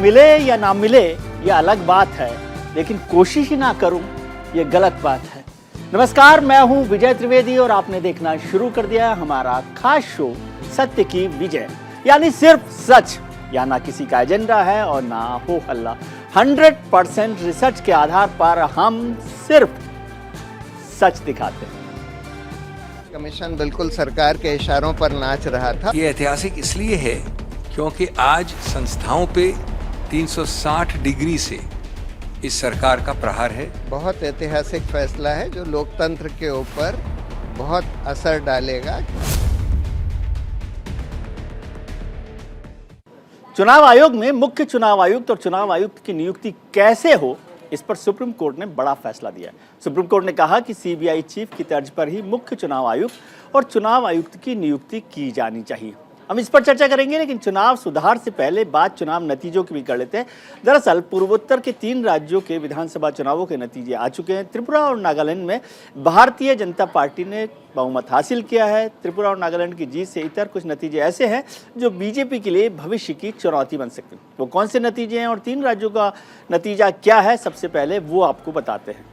मिले या ना मिले ये अलग बात है, लेकिन कोशिश ही ना करूं ये गलत बात है। नमस्कार, मैं हूं विजय त्रिवेदी और आपने देखना शुरू कर दिया है हमारा खास शो सत्य की विजय, यानी सिर्फ सच, या ना किसी का एजेंडा है और ना हो हल्ला। 100% रिसर्च के आधार पर हम सिर्फ सच दिखाते हैं। कमीशन बिल्कुल सरकार के इशारों पर नाच रहा था। ये ऐतिहासिक इसलिए है क्योंकि आज संस्थाओं पे 360 डिग्री से इस सरकार का प्रहार है। बहुत ऐतिहासिक फैसला है जो लोकतंत्र के ऊपर बहुत असर डालेगा। चुनाव आयोग में मुख्य चुनाव आयुक्त और चुनाव आयुक्त की नियुक्ति कैसे हो, इस पर सुप्रीम कोर्ट ने बड़ा फैसला दिया है। सुप्रीम कोर्ट ने कहा कि सीबीआई चीफ की तर्ज पर ही मुख्य चुनाव आयुक्त और चुनाव आयुक्त की नियुक्ति की जानी चाहिए। हम इस पर चर्चा करेंगे, लेकिन चुनाव सुधार से पहले बात चुनाव नतीजों की भी कर लेते हैं। दरअसल पूर्वोत्तर के 3 राज्यों के विधानसभा चुनावों के नतीजे आ चुके हैं। त्रिपुरा और नागालैंड में भारतीय जनता पार्टी ने बहुमत हासिल किया है। त्रिपुरा और नागालैंड की जीत से इतर कुछ नतीजे ऐसे हैं जो बीजेपी के लिए भविष्य की चुनौती बन सकते हैं। वो कौन से नतीजे हैं और 3 राज्यों का नतीजा क्या है, सबसे पहले वो आपको बताते हैं।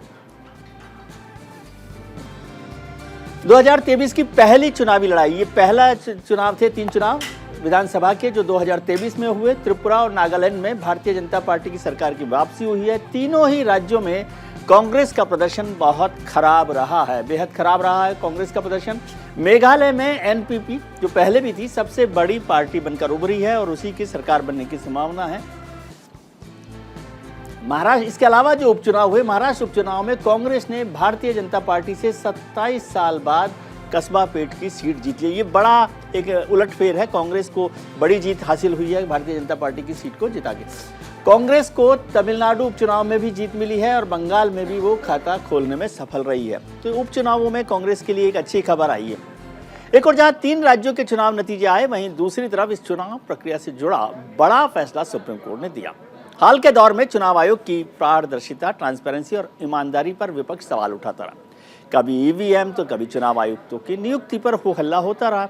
2023 की पहली चुनावी लड़ाई, ये पहला चुनाव थे 3 चुनाव विधानसभा के जो 2023 में हुए। त्रिपुरा और नागालैंड में भारतीय जनता पार्टी की सरकार की वापसी हुई है। तीनों ही राज्यों में कांग्रेस का प्रदर्शन बहुत खराब रहा है, बेहद खराब रहा है कांग्रेस का प्रदर्शन। मेघालय में एनपीपी जो पहले भी थी सबसे बड़ी पार्टी बनकर उभरी है और उसी की सरकार बनने की संभावना है। महाराष्ट्र, इसके अलावा जो उपचुनाव हुए, महाराष्ट्र उपचुनाव में कांग्रेस ने भारतीय जनता पार्टी से 27 साल बाद कस्बा पेट की सीट जीत ली। ये बड़ा एक उलटफेर है, कांग्रेस को बड़ी जीत हासिल हुई है भारतीय जनता पार्टी की सीट को जिता के। कांग्रेस को तमिलनाडु उपचुनाव में भी जीत मिली है और बंगाल में भी वो खाता खोलने में सफल रही है। तो उपचुनावों में कांग्रेस के लिए एक अच्छी खबर आई है। एक और जहां 3 राज्यों के चुनाव नतीजे आए, वहीं दूसरी तरफ इस चुनाव प्रक्रिया से जुड़ा बड़ा फैसला सुप्रीम कोर्ट ने दिया। हाल के दौर में चुनाव आयोग की पारदर्शिता, ट्रांसपेरेंसी और ईमानदारी पर विपक्ष सवाल उठाता रहा। कभी ईवीएम तो कभी चुनाव आयुक्तों की नियुक्ति पर हो हल्ला होता रहा।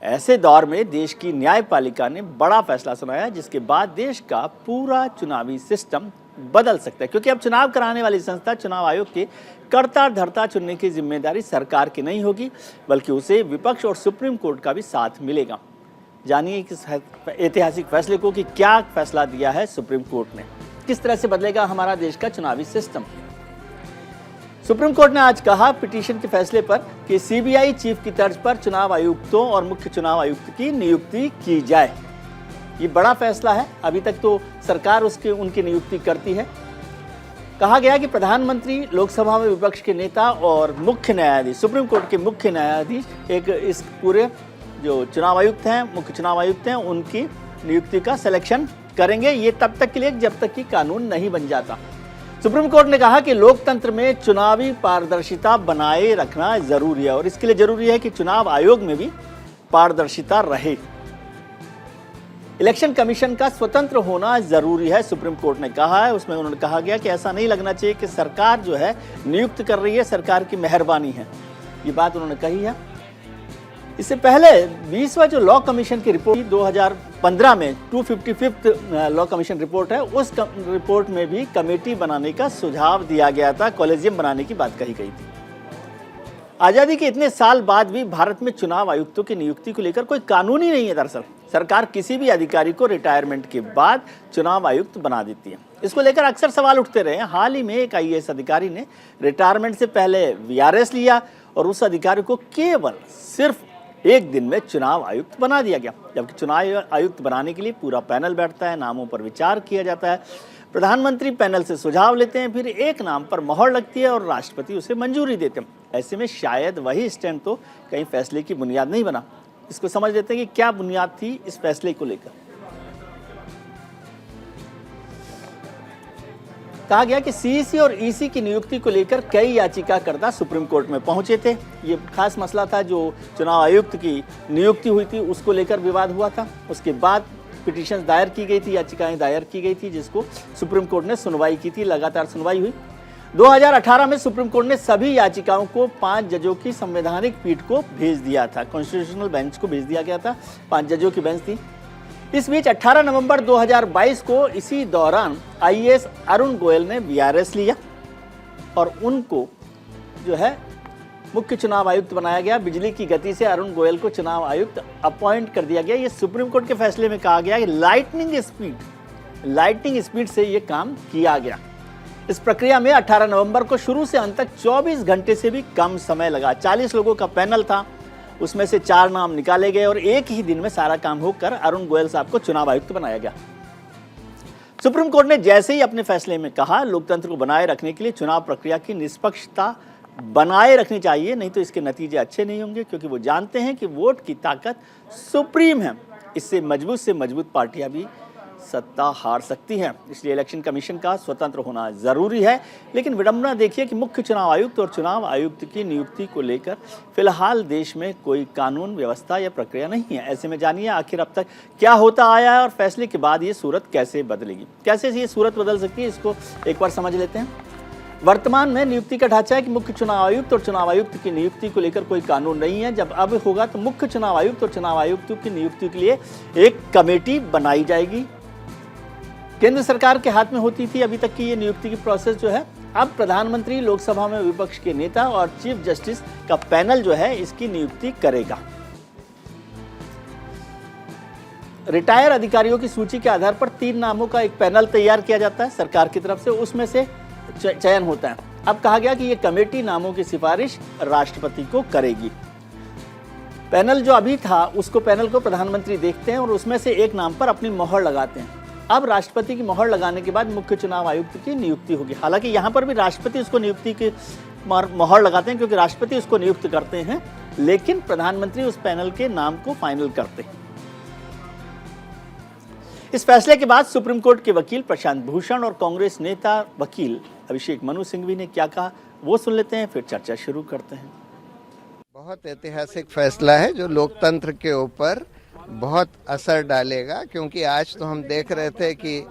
ऐसे दौर में देश की न्यायपालिका ने बड़ा फैसला सुनाया, जिसके बाद देश का पूरा चुनावी सिस्टम बदल सकता है, क्योंकि अब चुनाव कराने वाली संस्था चुनाव आयोग के कर्ता धर्ता चुनने की जिम्मेदारी सरकार की नहीं होगी, बल्कि उसे विपक्ष और सुप्रीम कोर्ट का भी साथ मिलेगा। जानिए इस ऐतिहासिक फैसले को कि क्या फैसला दिया है सुप्रीम कोर्ट ने, किस तरह से बदलेगा हमारा देश का चुनावी सिस्टम। सुप्रीम कोर्ट ने आज कहा पिटीशन के फैसले पर कि सीबीआई चीफ की तर्ज पर चुनाव आयुक्तों और मुख्य चुनाव आयुक्त की नियुक्ति की जाए। ये बड़ा फैसला है, अभी तक तो सरकार उनकी नियुक्ति करती है। कहा गया कि प्रधानमंत्री, लोकसभा में विपक्ष के नेता और मुख्य न्यायाधीश, सुप्रीम कोर्ट के मुख्य न्यायाधीश एक इस पूरे जो चुनाव आयुक्त हैं, मुख्य चुनाव आयुक्त हैं, उनकी नियुक्ति का सिलेक्शन करेंगे। ये तब तक के लिए जब तक कि कानून नहीं बन जाता। सुप्रीम कोर्ट ने कहा कि लोकतंत्र में चुनावी पारदर्शिता बनाए रखना जरूरी है और इसके लिए जरूरी है कि चुनाव आयोग में भी पारदर्शिता रहे। इलेक्शन कमीशन का स्वतंत्र होना जरूरी है, सुप्रीम कोर्ट ने कहा है। उसमें उन्होंने कहा गया कि ऐसा नहीं लगना चाहिए कि सरकार जो है नियुक्त कर रही है, सरकार की मेहरबानी है। ये बात उन्होंने कही है। इससे पहले 20वां जो लॉ कमीशन की रिपोर्ट 2015 में 255 लॉ कमीशन रिपोर्ट है, उस रिपोर्ट में भी कमेटी बनाने का सुझाव दिया गया था, कॉलेजियम बनाने की बात कही गई थी। आज़ादी के इतने साल बाद भी भारत में चुनाव आयुक्तों की नियुक्ति को लेकर कोई कानून ही नहीं है। दरअसल सरकार किसी भी अधिकारी को रिटायरमेंट के बाद चुनाव आयुक्त बना देती है। इसको लेकर अक्सर सवाल उठते रहे। हाल ही में एक आईएएस अधिकारी ने रिटायरमेंट से पहले वीआरएस लिया और उस अधिकारी को केवल सिर्फ 1 दिन में चुनाव आयुक्त बना दिया गया, जबकि चुनाव आयुक्त बनाने के लिए पूरा पैनल बैठता है, नामों पर विचार किया जाता है, प्रधानमंत्री पैनल से सुझाव लेते हैं, फिर एक नाम पर मोहर लगती है और राष्ट्रपति उसे मंजूरी देते हैं। ऐसे में शायद वही स्टैंड तो कहीं फैसले की बुनियाद नहीं बना। इसको समझ लेते हैं कि क्या बुनियाद थी इस फैसले को लेकर। कहा गया कि सीईसी और ईसी की नियुक्ति को लेकर कई याचिकाकर्ता सुप्रीम कोर्ट में पहुंचे थे। ये खास मसला था, जो चुनाव आयुक्त की नियुक्ति हुई थी उसको लेकर विवाद हुआ था। उसके बाद पिटीशन दायर की गई थी, याचिकाएं दायर की गई थी, जिसको सुप्रीम कोर्ट ने सुनवाई की थी। लगातार सुनवाई हुई। 2018 में सुप्रीम कोर्ट ने सभी याचिकाओं को 5 जजों की संवैधानिक पीठ को भेज दिया था, कॉन्स्टिट्यूशनल बेंच को भेज दिया गया था। 5 जजों की बेंच थी। इस बीच 18 नवंबर 2022 को इसी दौरान आईएएस अरुण गोयल ने वीआरएस लिया और उनको जो है मुख्य चुनाव आयुक्त बनाया गया। बिजली की गति से अरुण गोयल को चुनाव आयुक्त अपॉइंट कर दिया गया। ये सुप्रीम कोर्ट के फैसले में कहा गया कि लाइटनिंग स्पीड से ये काम किया गया। इस प्रक्रिया में 18 नवंबर को शुरू से अंत तक 24 घंटे से भी कम समय लगा। 40 लोगों का पैनल था, उसमें से 4 नाम निकाले गए और एक ही दिन में सारा काम होकर अरुण गोयल साहब को चुनाव आयुक्त बनाया गया। सुप्रीम कोर्ट ने जैसे ही अपने फैसले में कहा, लोकतंत्र को बनाए रखने के लिए चुनाव प्रक्रिया की निष्पक्षता बनाए रखनी चाहिए, नहीं तो इसके नतीजे अच्छे नहीं होंगे, क्योंकि वो जानते हैं कि वोट की ताकत सुप्रीम है। इससे मजबूत से मजबूत पार्टियां भी सत्ता हार सकती हैं। इसलिए इलेक्शन कमीशन का स्वतंत्र होना जरूरी है। लेकिन विडंबना देखिए कि मुख्य चुनाव आयुक्त और चुनाव आयुक्त की नियुक्ति को लेकर फिलहाल देश में कोई कानून व्यवस्था या प्रक्रिया नहीं है। ऐसे में जानिए आखिर अब तक क्या होता आया है और फैसले के बाद ये सूरत कैसे बदलेगी, कैसे ये सूरत बदल सकती है, इसको एक बार समझ लेते हैं। वर्तमान में नियुक्ति का ढांचा है कि मुख्य चुनाव आयुक्त और चुनाव आयुक्त की नियुक्ति को लेकर कोई कानून नहीं है। जब अब होगा तो मुख्य चुनाव आयुक्त और चुनाव आयुक्त की नियुक्ति के लिए एक कमेटी बनाई जाएगी। केंद्र सरकार के हाथ में होती थी अभी तक की ये नियुक्ति की प्रोसेस जो है। अब प्रधानमंत्री, लोकसभा में विपक्ष के नेता और चीफ जस्टिस का पैनल जो है इसकी नियुक्ति करेगा। रिटायर अधिकारियों की सूची के आधार पर 3 नामों का एक पैनल तैयार किया जाता है सरकार की तरफ से, उसमें से चयन होता है। अब कहा गया कि ये कमेटी नामों की सिफारिश राष्ट्रपति को करेगी। पैनल जो अभी था उसको पैनल को प्रधानमंत्री देखते हैं और उसमें से एक नाम पर अपनी मोहर लगाते हैं। अब राष्ट्रपति की मोहर लगाने के बाद मुख्य चुनाव आयुक्त की नियुक्ति होगी। हालांकि यहाँ पर भी राष्ट्रपति उसको नियुक्ति की मोहर लगाते हैं, क्योंकि राष्ट्रपति उसको नियुक्त करते हैं, लेकिन प्रधानमंत्री उस पैनल के नाम को फाइनल करते हैं। इस फैसले के बाद सुप्रीम कोर्ट के वकील प्रशांत भूषण और कांग्रेस नेता वकील अभिषेक मनु सिंघवी ने क्या कहा, वो सुन लेते हैं, फिर चर्चा शुरू करते हैं। बहुत ऐतिहासिक फैसला है जो लोकतंत्र के ऊपर बहुत असर डालेगा, क्योंकि आज तो हम देख रहे थे कि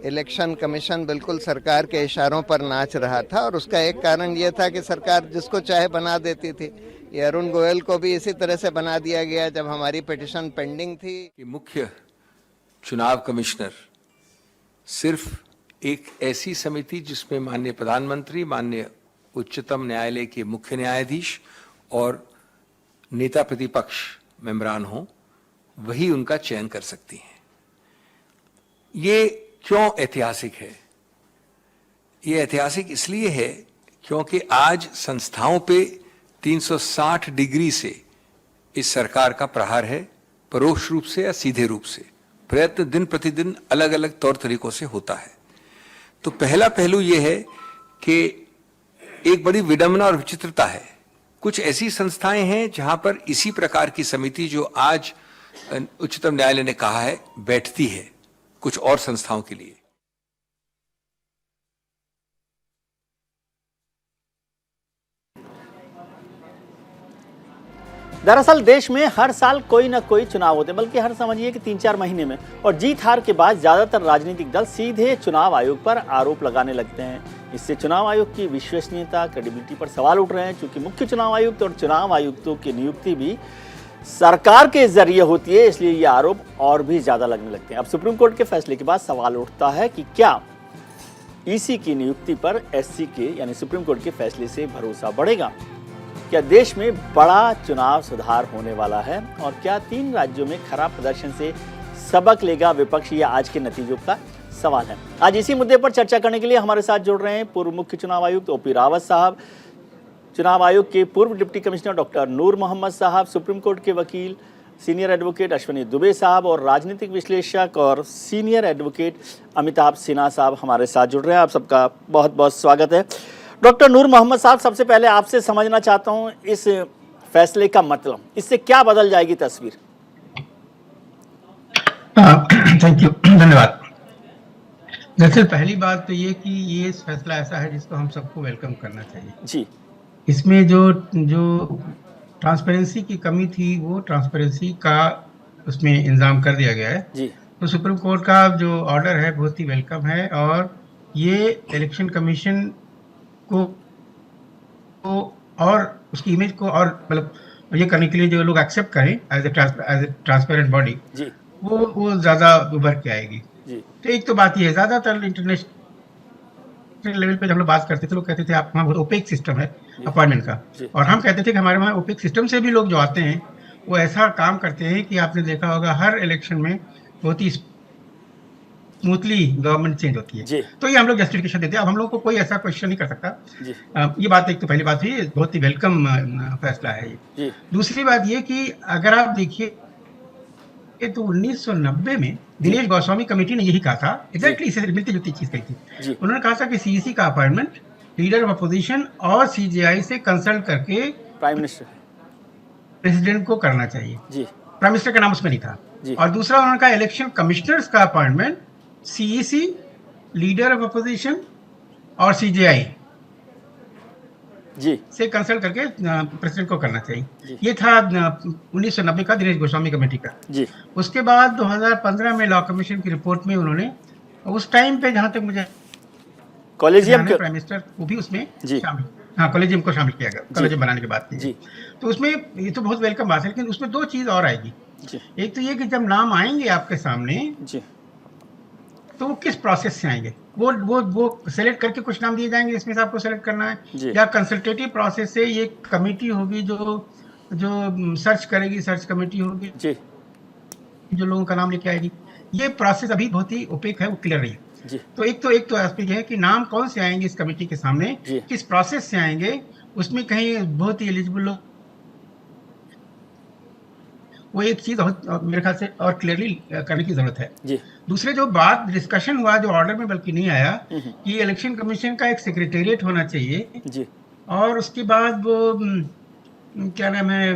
इलेक्शन कमीशन बिल्कुल सरकार के इशारों पर नाच रहा था और उसका एक कारण ये था कि सरकार जिसको चाहे बना देती थी। ये अरुण गोयल को भी इसी तरह से बना दिया गया जब हमारी पिटीशन पेंडिंग थी। कि मुख्य चुनाव कमिश्नर सिर्फ एक ऐसी समिति जिसमें माननीय प्रधानमंत्री, माननीय उच्चतम न्यायालय के मुख्य न्यायाधीश और नेता प्रतिपक्ष मेंबरान हों, वही उनका चयन कर सकती हैं। ये क्यों ऐतिहासिक है? ये ऐतिहासिक इसलिए है क्योंकि आज संस्थाओं पे 360 डिग्री से इस सरकार का प्रहार है, परोक्ष रूप से या सीधे रूप से। प्रयत्न दिन प्रतिदिन अलग अलग तौर तरीकों से होता है। तो पहला पहलू यह है कि एक बड़ी विडंबना और विचित्रता है। कुछ ऐसी संस्थाएं हैं जहां पर इसी प्रकार की समिति जो आज उच्चतम न्यायालय ने कहा है बैठती है कुछ और संस्थाओं के लिए। दरअसल देश में हर साल कोई ना कोई चुनाव होते हैं, बल्कि हर समझिए कि 3-4 महीने में, और जीत हार के बाद ज्यादातर राजनीतिक दल सीधे चुनाव आयोग पर आरोप लगाने लगते हैं। इससे चुनाव आयोग की विश्वसनीयता, क्रेडिबिलिटी पर सवाल उठ रहे हैं। क्योंकि मुख्य चुनाव आयुक्त और चुनाव आयुक्तों की नियुक्ति भी सरकार के जरिए होती है, इसलिए ये आरोप और भी ज्यादा लगने लगते हैं। अब सुप्रीम कोर्ट के फैसले के बाद सवाल उठता है कि क्या ईसी की नियुक्ति पर एससी के यानी सुप्रीम कोर्ट के फैसले से भरोसा बढ़ेगा? क्या देश में बड़ा चुनाव सुधार होने वाला है? और क्या 3 राज्यों में खराब प्रदर्शन से सबक लेगा विपक्ष? ये आज के नतीजों का सवाल है। आज इसी मुद्दे पर चर्चा करने के लिए हमारे साथ जुड़ रहे हैं पूर्व मुख्य चुनाव आयुक्त ओपी रावत साहब, चुनाव आयोग के पूर्व डिप्टी कमिश्नर डॉक्टर नूर मोहम्मद साहब, सुप्रीम कोर्ट के वकील सीनियर एडवोकेट अश्विनी दुबे साहब और राजनीतिक विश्लेषक और सीनियर एडवोकेट अमिताभ सिन्हा साहब हमारे साथ जुड़ रहे हैं। आप सबका बहुत बहुत स्वागत है। डॉक्टर नूर मोहम्मद साहब, सबसे पहले आपसे समझना चाहता हूं इस फैसले का मतलब, इससे क्या बदल जाएगी तस्वीर? थैंक यू, धन्यवाद। दरअसल पहली बात तो ये कि ये फैसला ऐसा है जिसको हम सबको वेलकम करना चाहिए जी। इसमें जो ट्रांसपेरेंसी की कमी थी वो ट्रांसपेरेंसी का उसमें इंतजाम कर दिया गया है जी। तो सुप्रीम कोर्ट का जो ऑर्डर है बहुत ही वेलकम है और ये इलेक्शन कमीशन को और उसकी इमेज को और मतलब ये करने के लिए जो लोग एक्सेप्ट करें एज ए ट्रांसपेरेंट बॉडी, वो ज़्यादा उभर के आएगी। जी तो एक तो बात ये है, ज़्यादातर इंटरनेशनल लेवल पे जब हम लोग बात करते थे, लोग कहते थे आप वहाँ बहुत ओपेक सिस्टम है अपॉइंटमेंट का, जी और हम कहते थे कि हमारे वहाँ ओपेक सिस्टम से भी लोग जो आते हैं वो ऐसा काम करते हैं कि आपने देखा होगा हर इलेक्शन में बहुत ही स्मूथली गवर्नमेंट चेंज होती है। जी तो ये हम लोग जस्टिफिकेशन देते हैं। अब हम लोग को कोई ऐसा क्वेश्चन नहीं कर सकता। जी ये बात एक तो पहली बात हुई, बहुत ही वेलकम फैसला है ये। जी दूसरी बात ये कि अगर आप देखिए तो 1990 में जी दिनेश गोस्वामी कमेटी ने यही कहा था, जी एग्जैक्टली इससे मिलती जुलती चीज कही थी। जी उन्होंने कहा था कि सीईसी का अपॉइंटमेंट लीडर ऑफ अपोजिशन और सीजेआई से कंसल्ट करके प्राइम मिनिस्टर प्रेसिडेंट को करना चाहिए। जी प्राइम मिनिस्टर का नाम उसमें नहीं था। जी और दूसरा उन्होंने कहा इलेक्शन कमिश्नर्स का appointment CEC, leader of opposition और सीजेआई जी से कंसल्ट करके प्रेसिडेंट को करना चाहिए। जी ये था 1990 का दिनेश गोस्वामी कमेटी का। जी उसके बाद 2015 में लॉ कमीशन की रिपोर्ट में उन्होंने उस टाइम पे, जहां तक मुझे कॉलेजियम के प्राइम मिनिस्टर को भी उसमें जी शामिल, हाँ, कॉलेजियम को शामिल किया गया, कॉलेजियम बनाने की बात की जी तो उसमें ये तो बहुत वेलकम बात है, लेकिन उसमें दो चीज और आएगी। जी एक तो ये कि जब नाम आएंगे आपके सामने जी तो वो किस प्रोसेस से आएंगे, वो सेलेक्ट करके कुछ नाम दिए जाएंगे इसमें से आपको सेलेक्ट करना जी है, या कंसल्टेटिव प्रोसेस से ये कमेटी होगी जो जो सर्च करेगी, सर्च कमेटी होगी जी जो लोगों का नाम लेके आएगी। ये प्रोसेस अभी बहुत ही ओपेक है, वो क्लियर नहीं है। जी तो एक तो एस्पेक्ट है कि नाम कौन से आएंगे इस कमेटी के सामने, जी किस प्रोसेस से आएंगे, उसमें कहीं बहुत ही एलिजिबल लोग, वो एक चीज मेरे ख्याल से और क्लियरली करने की जरूरत है। जी दूसरे जो बात डिस्कशन हुआ, जो ऑर्डर में बल्कि नहीं आया, हम्म, कि इलेक्शन कमीशन का एक सेक्रेटेरिएट होना चाहिए, जी और उसके बाद वो क्या नाम है,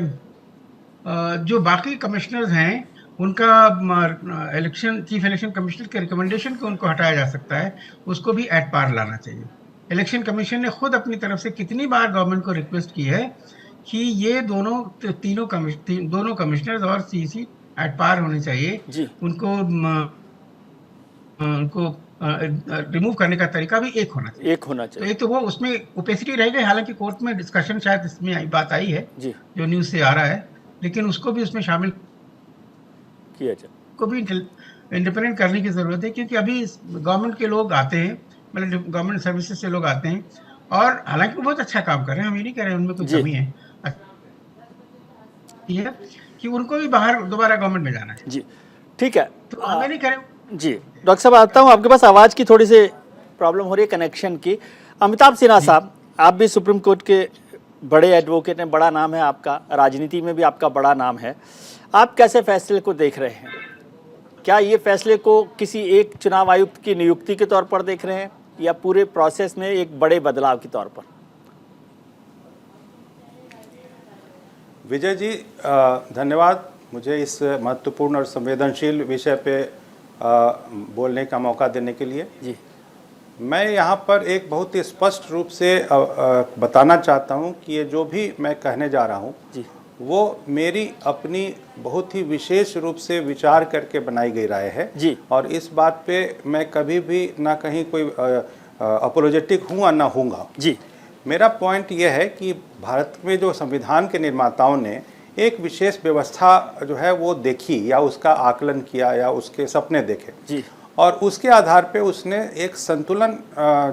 जो बाकी कमिश्नर्स हैं उनका इलेक्शन चीफ इलेक्शन कमिश्नर के रिकमेंडेशन को उनको हटाया जा सकता है, उसको भी एट पार लाना चाहिए। इलेक्शन कमीशन ने खुद अपनी तरफ से कितनी बार गवर्नमेंट को रिक्वेस्ट की है कि ये दोनों कमिश्नर्स और सीसी एट पार होने चाहिए, जी उनको रिमूव करने का तरीका भी एक होना चाहिए। एक होना तो चाहिए एक तो वो उसमें ओपेसिटी रह गई, हालांकि कोर्ट में डिस्कशन शायद इसमें बात आई है जी जो न्यूज़ से आ रहा है, लेकिन उसको भी उसमें शामिल किया जाए को भी इंडिपेंडेंट करने की ज़रूरत है, क्योंकि अभी गवर्नमेंट के लोग आते हैं, मतलब गवर्नमेंट सर्विसेज से लोग आते हैं, और हालांकि वो बहुत अच्छा काम कर रहे हैं, हम ये नहीं कह रहे हैं उनमें कुछ जी कमी है, ये है कि उनको भी बाहर दोबारा गवर्नमेंट में जाना है। जी ठीक है तो हम ये नहीं कह रहे। जी डॉक्टर साहब आता हूँ आपके पास, आवाज़ की थोड़ी सी प्रॉब्लम हो रही है कनेक्शन की। अमिताभ सिन्हा साहब, आप भी सुप्रीम कोर्ट के बड़े एडवोकेट हैं, बड़ा नाम है आपका, राजनीति में भी आपका बड़ा नाम है, आप कैसे फैसले को देख रहे हैं? क्या ये फैसले को किसी एक चुनाव आयुक्त की नियुक्ति के तौर पर देख रहे हैं, या पूरे प्रोसेस में एक बड़े बदलाव के तौर पर? विजय जी, धन्यवाद मुझे इस महत्वपूर्ण और संवेदनशील विषय पे बोलने का मौका देने के लिए। जी मैं यहाँ पर एक बहुत ही स्पष्ट रूप से बताना चाहता हूँ कि ये जो भी मैं कहने जा रहा हूँ जी वो मेरी अपनी बहुत ही विशेष रूप से विचार करके बनाई गई राय है जी। और इस बात पे मैं कभी भी ना कहीं कोई अपोलोजेटिक हूँ और ना हूँगा जी। मेरा पॉइंट यह है कि भारत में जो संविधान के निर्माताओं ने एक विशेष व्यवस्था जो है वो देखी या उसका आकलन किया या उसके सपने देखे जी और उसके आधार पे उसने एक संतुलन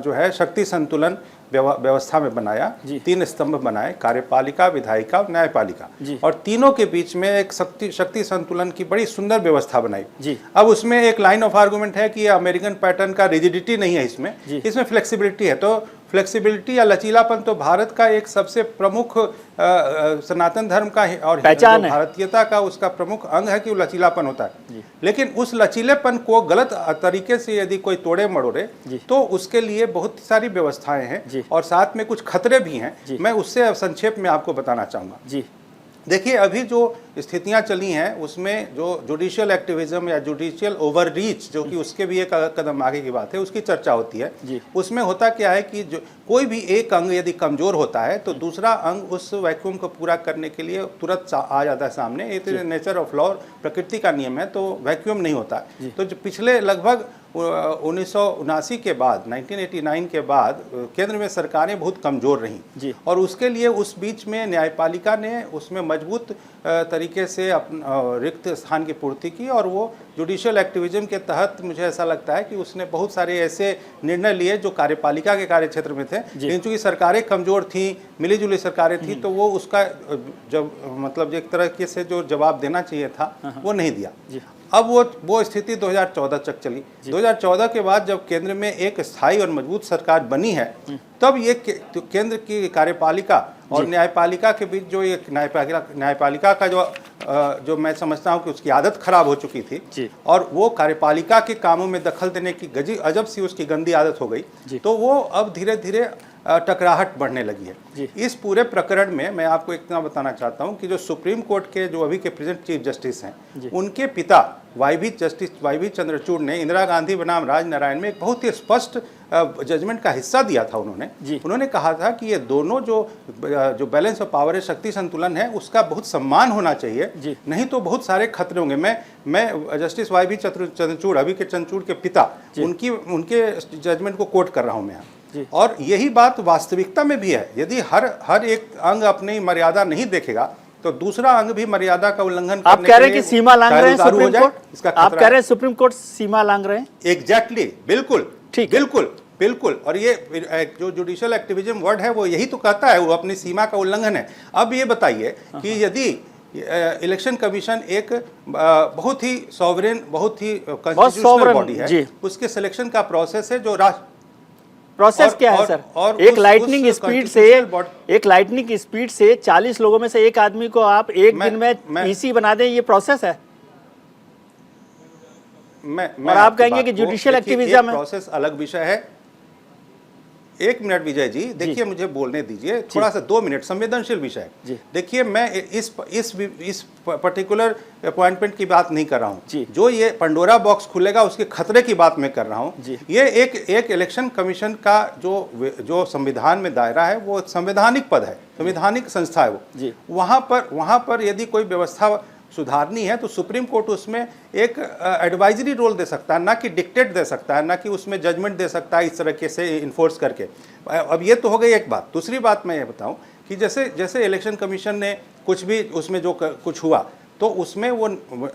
जो है शक्ति संतुलन व्यवस्था में बनाया। 3 स्तंभ बनाए, कार्यपालिका, विधायिका और न्यायपालिका, और तीनों के बीच में एक शक्ति संतुलन की बड़ी सुंदर व्यवस्था बनाई। अब उसमें एक लाइन ऑफ आर्गुमेंट है कि अमेरिकन पैटर्न का रिजिडिटी नहीं है, इसमें फ्लेक्सिबिलिटी है। तो फ्लेक्सिबिलिटी या लचीलापन तो भारत का एक सबसे प्रमुख सनातन धर्म का और भारतीयता का उसका प्रमुख अंग है कि वो लचीलापन होता है। लेकिन उस लचीलेपन को गलत तरीके से यदि कोई तोड़े मड़ोड़े तो उसके लिए बहुत सारी व्यवस्थाएं हैं और साथ में कुछ खतरे भी हैं। मैं उससे संक्षेप में आपको बताना चाहूँगा। देखिए, अभी जो स्थितियां चली हैं उसमें जो जुडिशियल एक्टिविज्म या जुडिशियल ओवररीच, जो कि उसके भी एक कदम आगे की बात है, उसकी चर्चा होती है। उसमें होता क्या है कि जो कोई भी एक अंग यदि कमजोर होता है तो दूसरा अंग उस वैक्यूम को पूरा करने के लिए तुरंत आ जाता है सामने। ये नेचर ऑफ लॉ, प्रकृति का नियम है, तो वैक्यूम नहीं होता है। तो जो पिछले लगभग 1979 के बाद 1989 के बाद केंद्र में सरकारें बहुत कमज़ोर रहीं और उसके लिए उस बीच में न्यायपालिका ने उसमें मजबूत तरीके तरीके से रिक्त स्थान की पूर्ति की, और वो जुडिशियल एक्टिविज्म के तहत मुझे ऐसा लगता है कि उसने बहुत सारे ऐसे निर्णय लिए जो कार्यपालिका के कार्यक्षेत्र में थे, लेकिन चूंकि सरकारें कमजोर थी, मिलीजुली सरकारें थी, तो वो उसका जब मतलब एक तरह से जो जवाब देना चाहिए था वो नहीं दिया। अब वो स्थिति 2014 तक चली। 2014 के बाद जब केंद्र में एक स्थायी और मजबूत सरकार बनी है, तब ये केंद्र की कार्यपालिका और न्यायपालिका के बीच जो एक न्यायपालिका का जो मैं समझता हूँ कि उसकी आदत खराब हो चुकी थी, और वो कार्यपालिका के कामों में दखल देने की अजब सी उसकी गंदी आदत हो गई, तो वो अब धीरे धीरे टकराहट बढ़ने लगी है। इस पूरे प्रकरण में मैं आपको इतना बताना चाहता हूं कि जो सुप्रीम कोर्ट के जो अभी के प्रेजेंट चीफ जस्टिस हैं, उनके पिता जस्टिस वाई चंद्रचूड़ ने इंदिरा गांधी बनाम राजनारायण में एक बहुत ही स्पष्ट जजमेंट का हिस्सा दिया था। उन्होंने कहा था कि ये दोनों जो बैलेंस ऑफ पावर है, शक्ति संतुलन है, उसका बहुत सम्मान होना चाहिए, नहीं तो बहुत सारे खतरे होंगे। मैं जस्टिस वाई चंद्रचूड़, अभी के चंद्रचूड़ के पिता, उनके जजमेंट को कोट कर रहा हूं मैं यहाँ। और यही बात वास्तविकता में भी है। यदि हर एक अंग अपनी मर्यादा नहीं देखेगा, तो दूसरा अंग भी मर्यादा का उल्लंघन करने आप कह रहे हैं कि सीमा लांघ रहे हैं सुप्रीम कोर्ट? आप कह रहे हैं सुप्रीम कोर्ट सीमा लांघ रहे हैं? एग्जैक्टली, बिल्कुल ठीक, बिल्कुल। और ये जो जुडिशियल एक्टिविज्म वर्ड है वो यही तो कहता है, वो अपनी सीमा का उल्लंघन है। अब ये बताइए कि यदि इलेक्शन कमीशन एक बहुत ही सॉवरेन, बहुत ही कॉन्स्टिट्यूशनल बॉडी है, उसके सिलेक्शन का प्रोसेस है जो प्रोसेस क्या है सर? एक लाइटनिंग स्पीड से 40 लोगों में से एक आदमी को आप एक दिन में ईसी बना दें, ये प्रोसेस है? और आप कहेंगे कि जुडिशियल एक्टिविज्म है? प्रोसेस अलग विषय है। एक मिनट विजय जी, देखिए मुझे बोलने दीजिए थोड़ा सा, 2 मिनट, संवेदनशील विषय। देखिए मैं इस पर्टिकुलर अपॉइंटमेंट की बात नहीं कर रहा हूँ, जो ये पंडोरा बॉक्स खुलेगा उसके खतरे की बात मैं कर रहा हूँ। ये एक इलेक्शन कमीशन का जो संविधान में दायरा है, वो संवैधानिक पद है, संवैधानिक संस्था है वो। वहाँ पर यदि कोई व्यवस्था सुधारनी है तो सुप्रीम कोर्ट उसमें एक एडवाइजरी रोल दे सकता है, ना कि डिक्टेट दे सकता है, ना कि उसमें जजमेंट दे सकता है इस तरीके से इन्फोर्स करके। अब ये तो हो गई एक बात। दूसरी बात मैं ये बताऊं कि जैसे इलेक्शन कमीशन ने कुछ भी उसमें जो कुछ हुआ, तो उसमें वो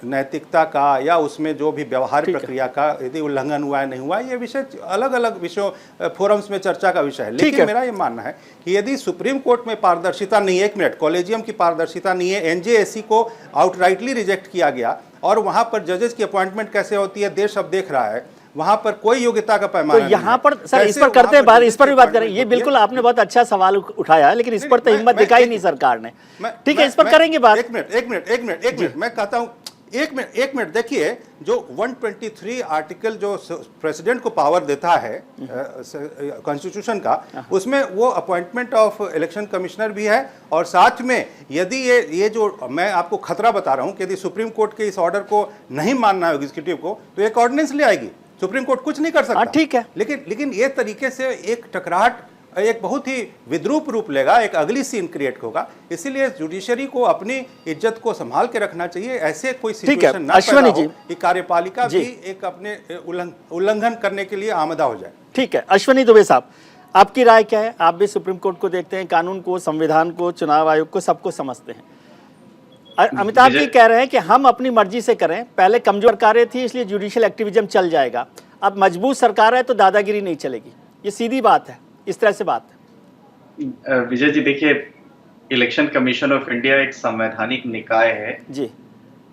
नैतिकता का या उसमें जो भी व्यवहार प्रक्रिया का यदि उल्लंघन हुआ है नहीं हुआ, ये विषय अलग अलग विषयों फोरम्स में चर्चा का विषय है। लेकिन मेरा ये मानना है कि यदि सुप्रीम कोर्ट में पारदर्शिता नहीं है, एक मिनट, कॉलेजियम की पारदर्शिता नहीं है, एनजेएसी को आउटराइटली रिजेक्ट किया गया, और वहां पर जजेस की अपॉइंटमेंट कैसे होती है देश अब देख रहा है, वहां पर कोई योग्यता का पैमाना तो यहाँ पर सर इस पर करते हैं बात, इस पर भी बात करें। ये बिल्कुल आपने बहुत अच्छा सवाल उठाया है, लेकिन इस पर तो हिम्मत दिखाई नहीं सरकार ने। ठीक है, इस पर करेंगे बात। एक मिनट मैं कहता हूं, एक मिनट देखिए, जो 123 आर्टिकल जो प्रेसिडेंट को पावर देता है कॉन्स्टिट्यूशन का, उसमें वो अपॉइंटमेंट ऑफ इलेक्शन कमिश्नर भी है, और साथ में यदि ये जो मैं आपको खतरा बता रहा हूं कि यदि सुप्रीम कोर्ट के इस ऑर्डर को नहीं मानना है एग्जीक्यूटिव को, तो एक ऑर्डिनेंस ले आएगी, सुप्रीम कोर्ट कुछ नहीं कर सकता। ठीक है, लेकिन ये तरीके से एक टकराहट एक बहुत ही विद्रूप रूप लेगा, एक अगली सीन क्रिएट होगा। इसीलिए जुडिशरी को अपनी इज्जत को संभाल के रखना चाहिए, ऐसे कोई सिचुएशन ना पैदा हो कि कार्यपालिका भी एक अपने उल्लंघन करने के लिए आमदा हो जाए। ठीक है, अश्वनी दुबे साहब, आपकी राय क्या है? आप भी सुप्रीम कोर्ट को देखते हैं, कानून को, संविधान को, चुनाव आयोग को, सबको समझते हैं। अमिताभ जी कह रहे हैं कि हम अपनी मर्जी से करें, पहले कमजोर सरकारें थी इसलिए जुडिशियल एक्टिविज्म चल जाएगा, अब मजबूत सरकार है तो दादागिरी नहीं चलेगी। ये सीधी बात है, इस तरह से बात है। विजय जी देखिए, इलेक्शन कमीशन ऑफ इंडिया एक संवैधानिक निकाय है जी,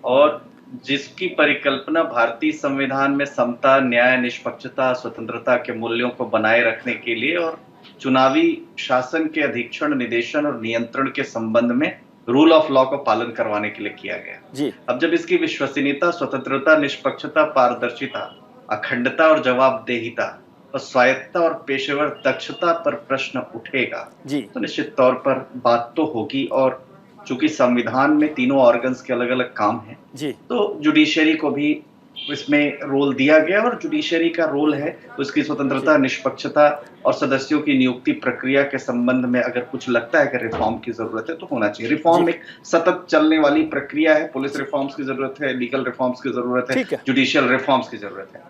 और जिसकी परिकल्पना भारतीय संविधान में समता, न्याय, निष्पक्षता, स्वतंत्रता के मूल्यों को बनाए रखने के लिए और चुनावी शासन के अधीक्षण, निदेशन और नियंत्रण के संबंध में रूल ऑफ लॉ का पालन करवाने के लिए किया गया जी। अब जब इसकी विश्वसनीयता, स्वतंत्रता, निष्पक्षता, पारदर्शिता, अखंडता और जवाबदेहिता और स्वायत्तता और पेशेवर दक्षता पर प्रश्न उठेगा जी, तो निश्चित तौर पर बात तो होगी। और चूंकि संविधान में तीनों ऑर्गन्स के अलग अलग काम हैं जी, तो जुडिशरी को भी इसमें रोल दिया गया, और जुडिशरी का रोल है तो उसकी स्वतंत्रता, निष्पक्षता और सदस्यों की नियुक्ति प्रक्रिया के संबंध में अगर कुछ लगता है कि रिफॉर्म की जरूरत है तो होना चाहिए। रिफॉर्म एक सतत चलने वाली प्रक्रिया है, पुलिस रिफॉर्म्स की जरूरत है, लीगल रिफॉर्म्स की जरूरत है, जुडिशियल रिफॉर्म्स की जरूरत है।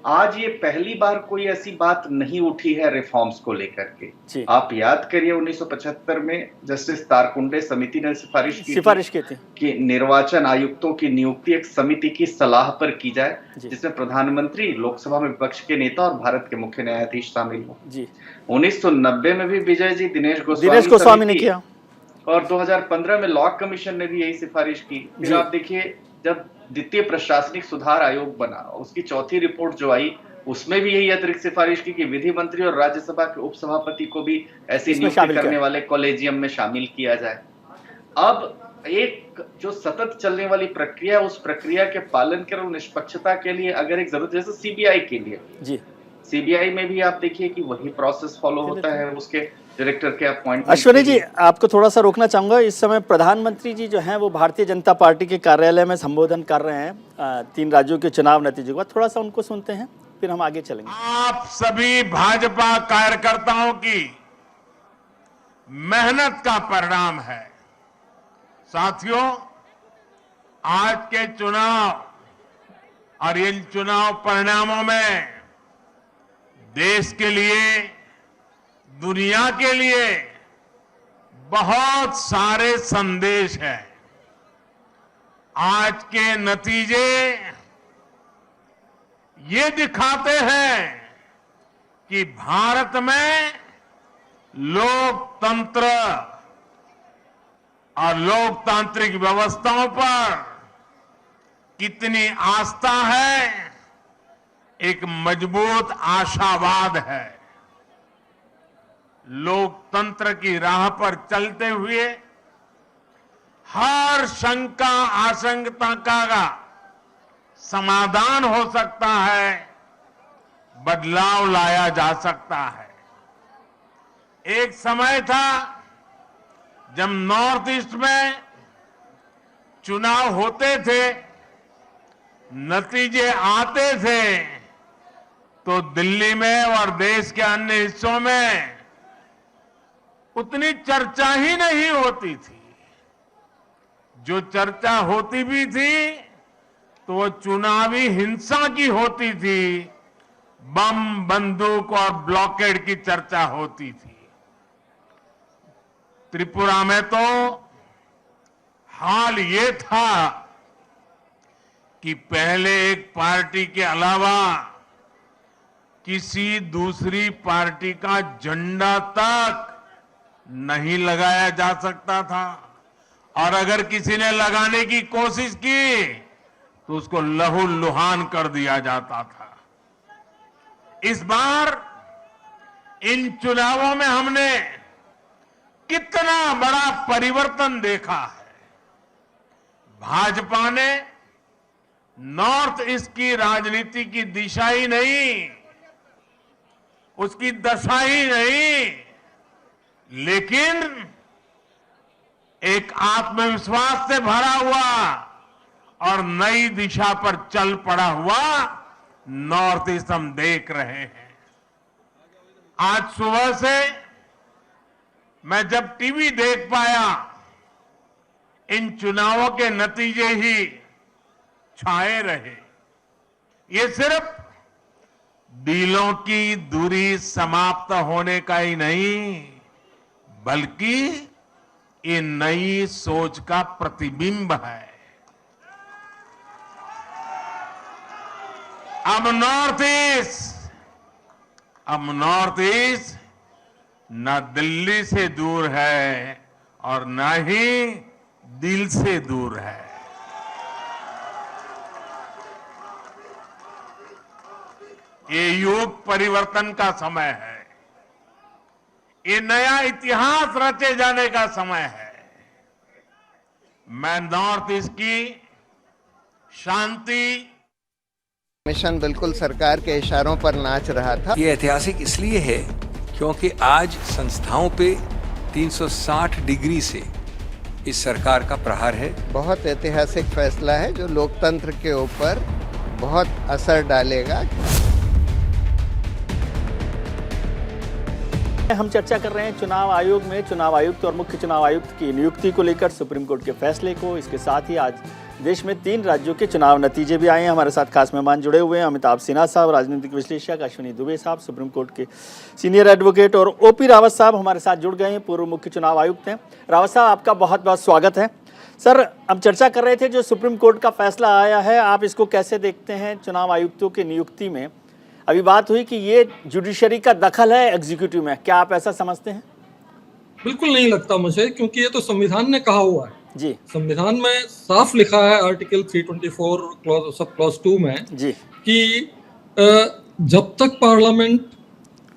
आज ये पहली बार कोई ऐसी बात नहीं उठी है रिफॉर्म्स को लेकर के। जी। आप याद करिए 1975 में जस्टिस तारकुंडे समिति ने सिफारिश की थी कि निर्वाचन आयुक्तों की नियुक्ति एक समिति की सलाह पर की जाए, जिसमें प्रधानमंत्री, लोकसभा में विपक्ष के नेता और भारत के मुख्य न्यायाधीश शामिल हो। 1990 में भी विजय जी दिनेश गोस्वामी ने किया और 2015 में लॉ कमीशन ने भी यही सिफारिश की। फिर आप देखिए जब द्वितीय प्रशासनिक सुधार आयोग बना, उसकी चौथी रिपोर्ट जो आई, उसमें भी यही अतिरिक्त सिफारिश की कि विधि मंत्री और राज्यसभा के उपसभापति को भी ऐसी नियुक्ति करने वाले कॉलेजियम में शामिल किया जाए। अब एक जो सतत चलने वाली प्रक्रिया, उस प्रक्रिया के पालन के और निष्पक्षता के लिए अगर एक जरूरत, जैसे सीबीआई के लिए जी, सीबीआई में भी आप देखिए कि वही प्रोसेस फॉलो होता है, उसके डायरेक्टर के अपॉइंटमेंट। अश्विनी जी, आपको थोड़ा सा रोकना चाहूंगा। इस समय प्रधानमंत्री जी जो हैं वो भारतीय जनता पार्टी के कार्यालय में संबोधन कर रहे हैं 3 राज्यों के चुनाव नतीजे के बाद। थोड़ा सा उनको सुनते हैं, फिर हम आगे चलेंगे। आप सभी भाजपा कार्यकर्ताओं की मेहनत का परिणाम है। साथियों, आज के चुनाव और इन चुनाव परिणामों में देश के लिए, दुनिया के लिए बहुत सारे संदेश हैं। आज के नतीजे ये दिखाते हैं कि भारत में लोकतंत्र और लोकतांत्रिक व्यवस्थाओं पर कितनी आस्था है, एक मजबूत आशावाद है। लोकतंत्र की राह पर चलते हुए हर शंका आशंका का समाधान हो सकता है, बदलाव लाया जा सकता है। एक समय था जब नॉर्थ ईस्ट में चुनाव होते थे, नतीजे आते थे, तो दिल्ली में और देश के अन्य हिस्सों में उतनी चर्चा ही नहीं होती थी। जो चर्चा होती भी थी तो वो चुनावी हिंसा की होती थी, बम, बंदूक और ब्लॉकेड की चर्चा होती थी। त्रिपुरा में तो हाल ये था कि पहले एक पार्टी के अलावा किसी दूसरी पार्टी का झंडा तक नहीं लगाया जा सकता था, और अगर किसी ने लगाने की कोशिश की तो उसको लहूलुहान कर दिया जाता था। इस बार इन चुनावों में हमने कितना बड़ा परिवर्तन देखा है। भाजपा ने नॉर्थ ईस्ट की राजनीति की दिशा ही नहीं, उसकी दशा ही नहीं, लेकिन एक आत्मविश्वास से भरा हुआ और नई दिशा पर चल पड़ा हुआ नॉर्थ ईस्ट हम देख रहे हैं। आज सुबह से मैं जब टीवी देख पाया, इन चुनावों के नतीजे ही छाए रहे। ये सिर्फ दिलों की दूरी समाप्त होने का ही नहीं, बल्कि ये नई सोच का प्रतिबिंब है। अब नॉर्थ ईस्ट न दिल्ली से दूर है और न ही दिल से दूर है। ये युग परिवर्तन का समय है, ये नया इतिहास रचे जाने का समय है। मैं नॉर्थ ईस्ट की शांति मिशन बिल्कुल सरकार के इशारों पर नाच रहा था। ये ऐतिहासिक इसलिए है क्योंकि आज संस्थाओं पे 360 डिग्री से इस सरकार का प्रहार है। बहुत ऐतिहासिक फैसला है जो लोकतंत्र के ऊपर बहुत असर डालेगा। हम चर्चा कर रहे हैं चुनाव आयोग में चुनाव आयुक्त और मुख्य चुनाव आयुक्त की नियुक्ति को लेकर सुप्रीम कोर्ट के फैसले को। इसके साथ ही आज देश में 3 राज्यों के चुनाव नतीजे भी आए हैं। हमारे साथ खास मेहमान जुड़े हुए हैं, अमिताभ सिन्हा साहब, राजनीतिक विश्लेषक, अश्विनी दुबे साहब, सुप्रीम कोर्ट के सीनियर एडवोकेट, और ओपी रावत साहब हमारे साथ जुड़ गए हैं, पूर्व मुख्य चुनाव आयुक्त हैं। रावत साहब, आपका बहुत बहुत स्वागत है। सर, हम चर्चा कर रहे थे जो सुप्रीम कोर्ट का फैसला आया है, आप इसको कैसे देखते हैं? चुनाव आयुक्तों की नियुक्ति में अभी बात हुई कि ये जुडिशरी का दखल है एग्जीक्यूटिव में, क्या आप ऐसा समझते हैं? बिल्कुल नहीं लगता मुझे, क्योंकि ये तो संविधान ने कहा हुआ है जी। संविधान में साफ लिखा है आर्टिकल 324 सब क्लॉज 2 में जी कि जब तक पार्लियामेंट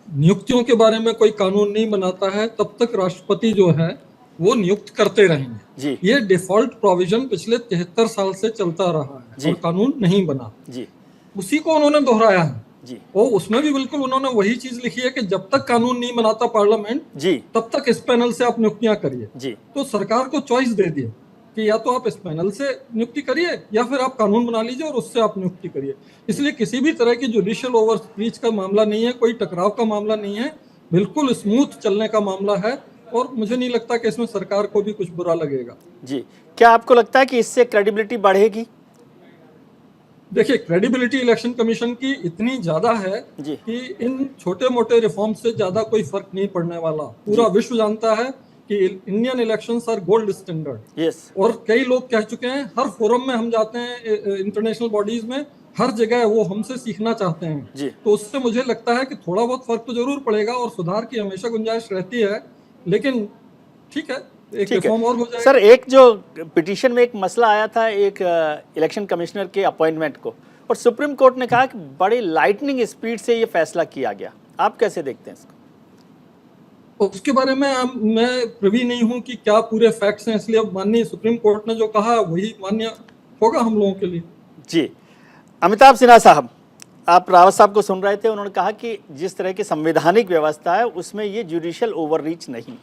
नियुक्तियों के बारे में कोई कानून नहीं बनाता है तब तक राष्ट्रपति जो है वो नियुक्त करते रहेंगे। जी। ये डिफॉल्ट प्रोविजन पिछले 73 साल से चलता रहा है और कानून नहीं बना। जी। उसी को उन्होंने दोहराया है जी। और उसमें भी बिल्कुल उन्होंने वही चीज लिखी है कि जब तक कानून नहीं बनाता पार्लियामेंट जी तब तक इस पैनल से आप नियुक्तियां करिए। जी। तो सरकार को चॉइस दे दिए कि या तो आप इस पैनल से नियुक्ति करिए या फिर आप कानून बना लीजिए और उससे आप नियुक्ति करिए। इसलिए किसी भी तरह की जुडिशियल ओवररीच का मामला नहीं है, कोई टकराव का मामला नहीं है, बिल्कुल स्मूथ चलने का मामला है और मुझे नहीं लगता कि इसमें सरकार को भी कुछ बुरा लगेगा। जी। क्या आपको लगता है कि इससे क्रेडिबिलिटी बढ़ेगी? देखिए, क्रेडिबिलिटी इलेक्शन कमीशन की इतनी ज्यादा है जी। कि इन छोटे मोटे रिफॉर्म से ज्यादा कोई फर्क नहीं पड़ने वाला। पूरा विश्व जानता है कि Indian elections are gold standard. Yes. और कई लोग कह चुके हैं, हर फोरम में हम जाते हैं, इंटरनेशनल बॉडीज में, हर जगह वो हमसे सीखना चाहते हैं जी। तो उससे मुझे लगता है कि थोड़ा बहुत फर्क तो जरूर पड़ेगा और सुधार की हमेशा गुंजाइश रहती है, लेकिन ठीक है, एक रिफॉर्म और हो जाएगा। सर, एक जो पिटीशन में एक मसला आया था एक इलेक्शन कमिश्नर के अपॉइंटमेंट को, और सुप्रीम कोर्ट ने कहा कि बड़ी लाइटनिंग स्पीड से ये फैसला किया गया, आप कैसे देखते हैं इसको? उसके बारे में मैं प्रवी नहीं हूं कि क्या पूरे फैक्ट्स हैं, इसलिए अब माननीय सुप्रीम कोर्ट ने जो कहा वही मान्य होगा हम लोगों के लिए। जी। अमिताभ सिन्हा साहब, आप रावत साहब को सुन रहे थे, उन्होंने कहा कि जिस तरह की संवैधानिक व्यवस्था है उसमें ये जुडिशियल ओवररीच नहीं।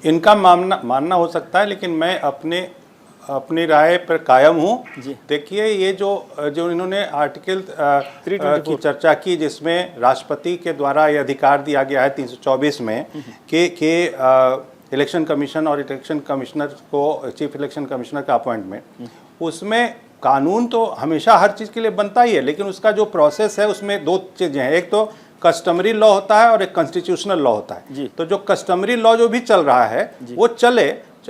इनका मानना हो सकता है, लेकिन मैं अपनी राय पर कायम हूँ। देखिए, ये जो इन्होंने आर्टिकल 324 की चर्चा की, जिसमें राष्ट्रपति के द्वारा ये अधिकार दिया गया है 324 में कि इलेक्शन कमीशन और इलेक्शन कमिश्नर को, चीफ इलेक्शन कमिश्नर का अपॉइंटमेंट, उसमें कानून तो हमेशा हर चीज़ के लिए बनता ही है, लेकिन उसका जो प्रोसेस है उसमें 2 चीज़ें हैं। एक तो कस्टमरी लॉ होता है और एक कॉन्स्टिट्यूशनल लॉ होता है। तो जो कस्टमरी लॉ जो भी चल रहा है वो चले,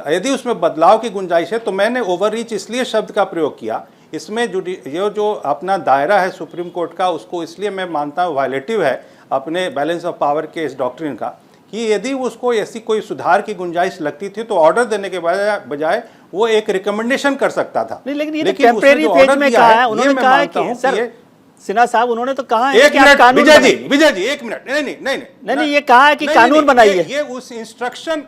यदि उसमें बदलाव की गुंजाइश है तो मैंने ओवररीच इसलिए शब्द का प्रयोग किया। इसमें ये जो अपना दायरा है सुप्रीम कोर्ट का, उसको इसलिए मैं मानता हूँ वायलेटिव है अपने बैलेंस ऑफ पावर के इस डॉक्ट्रिन का, कि यदि उसको ऐसी कोई सुधार की गुंजाइश लगती थी तो ऑर्डर देने के बजाय वो एक रिकमेंडेशन कर सकता था। नहीं, लेकिन ये तो टेम्परेरी फेज में कहा है, उन्होंने कहा है कि सर सिन्हा साहब, उन्होंने तो कहा है कि आप कानून बनाइए। विजय जी एक मिनट, नहीं, ये कहा है कि कानून बनाइए। ये उस इंस्ट्रक्शन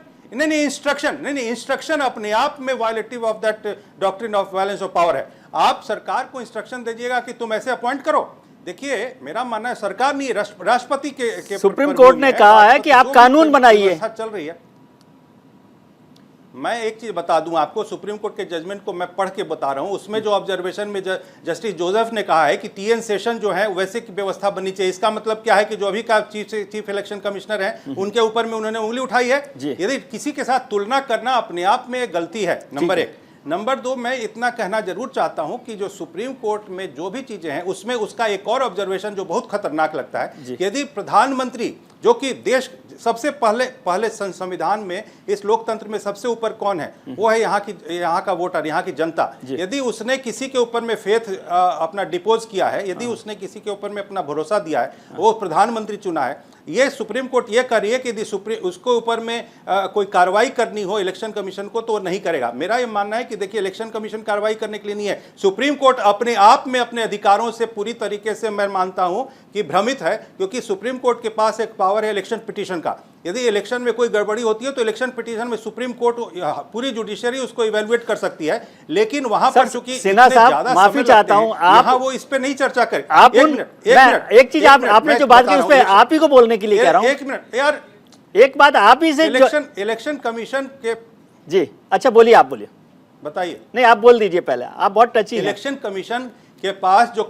अपने आप में violative of that doctrine of balance of power है। आप सरकार को इंस्ट्रक्शन दीजिएगा कि तुम ऐसे अपॉइंट करो। देखिए, मेरा मानना है सरकार नहीं, राष्ट्रपति के सुप्रीम कोर्ट ने कहा है कि आप कानून बनाइए। चल रही है। मैं एक चीज बता दूं आपको, सुप्रीम कोर्ट के जजमेंट को मैं पढ़ के बता रहा हूं, उसमें जो ऑब्जर्वेशन में जस्टिस जोसेफ ने कहा है कि TN सेशन जो है वैसे की व्यवस्था बननी चाहिए। इसका मतलब क्या है कि जो अभी का चीफ इलेक्शन कमिश्नर है उनके ऊपर में उन्होंने उंगली उठाई है। यदि किसी के साथ तुलना करना अपने आप में गलती है, नंबर 1। नंबर 2, मैं इतना कहना जरूर चाहता हूं कि जो सुप्रीम कोर्ट में जो भी चीजें हैं उसमें उसका एक और ऑब्जर्वेशन जो बहुत खतरनाक लगता है, यदि प्रधानमंत्री, जो कि देश सबसे पहले संविधान में इस लोकतंत्र में सबसे ऊपर कौन है, वो है यहाँ का वोटर, यहाँ की जनता, यदि उसने किसी के ऊपर में फेथ अपना डिपोज किया है, यदि उसने किसी के ऊपर में अपना भरोसा दिया है, वो प्रधानमंत्री चुना है, ये सुप्रीम कोर्ट ये कर रही है कि यदि उसको ऊपर में कोई कार्रवाई करनी हो इलेक्शन कमीशन को तो वो नहीं करेगा। मेरा ये मानना है कि देखिए, इलेक्शन कमीशन कार्रवाई करने के लिए नहीं है। सुप्रीम कोर्ट अपने आप में अपने अधिकारों से पूरी तरीके से मैं मानता हूं कि भ्रमित है, क्योंकि सुप्रीम कोर्ट के पास एक पावर है इलेक्शन पिटीशन का। यदि इलेक्शन में कोई गड़बड़ी होती है तो इलेक्शन पिटीशन में सुप्रीम कोर्ट, पूरी जुडिशरी उसको इवैल्यूएट कर सकती है, लेकिन वहां पर चूंकि सिन्हा साहब, माफी चाहता हूं, आप वो इस पे नहीं चर्चा करें। एक चीज आपने जो बात की उस पे आप ही को बोलने के लिए कह रहा हूं। एक मिनट यार, एक बात आप ही से, इलेक्शन कमीशन के जी, अच्छा बोलिए, आप बोलिए, बताइए। नहीं, आप बोल दीजिए पहले, आप बहुत टची हैं। इलेक्शन कमीशन के पास जो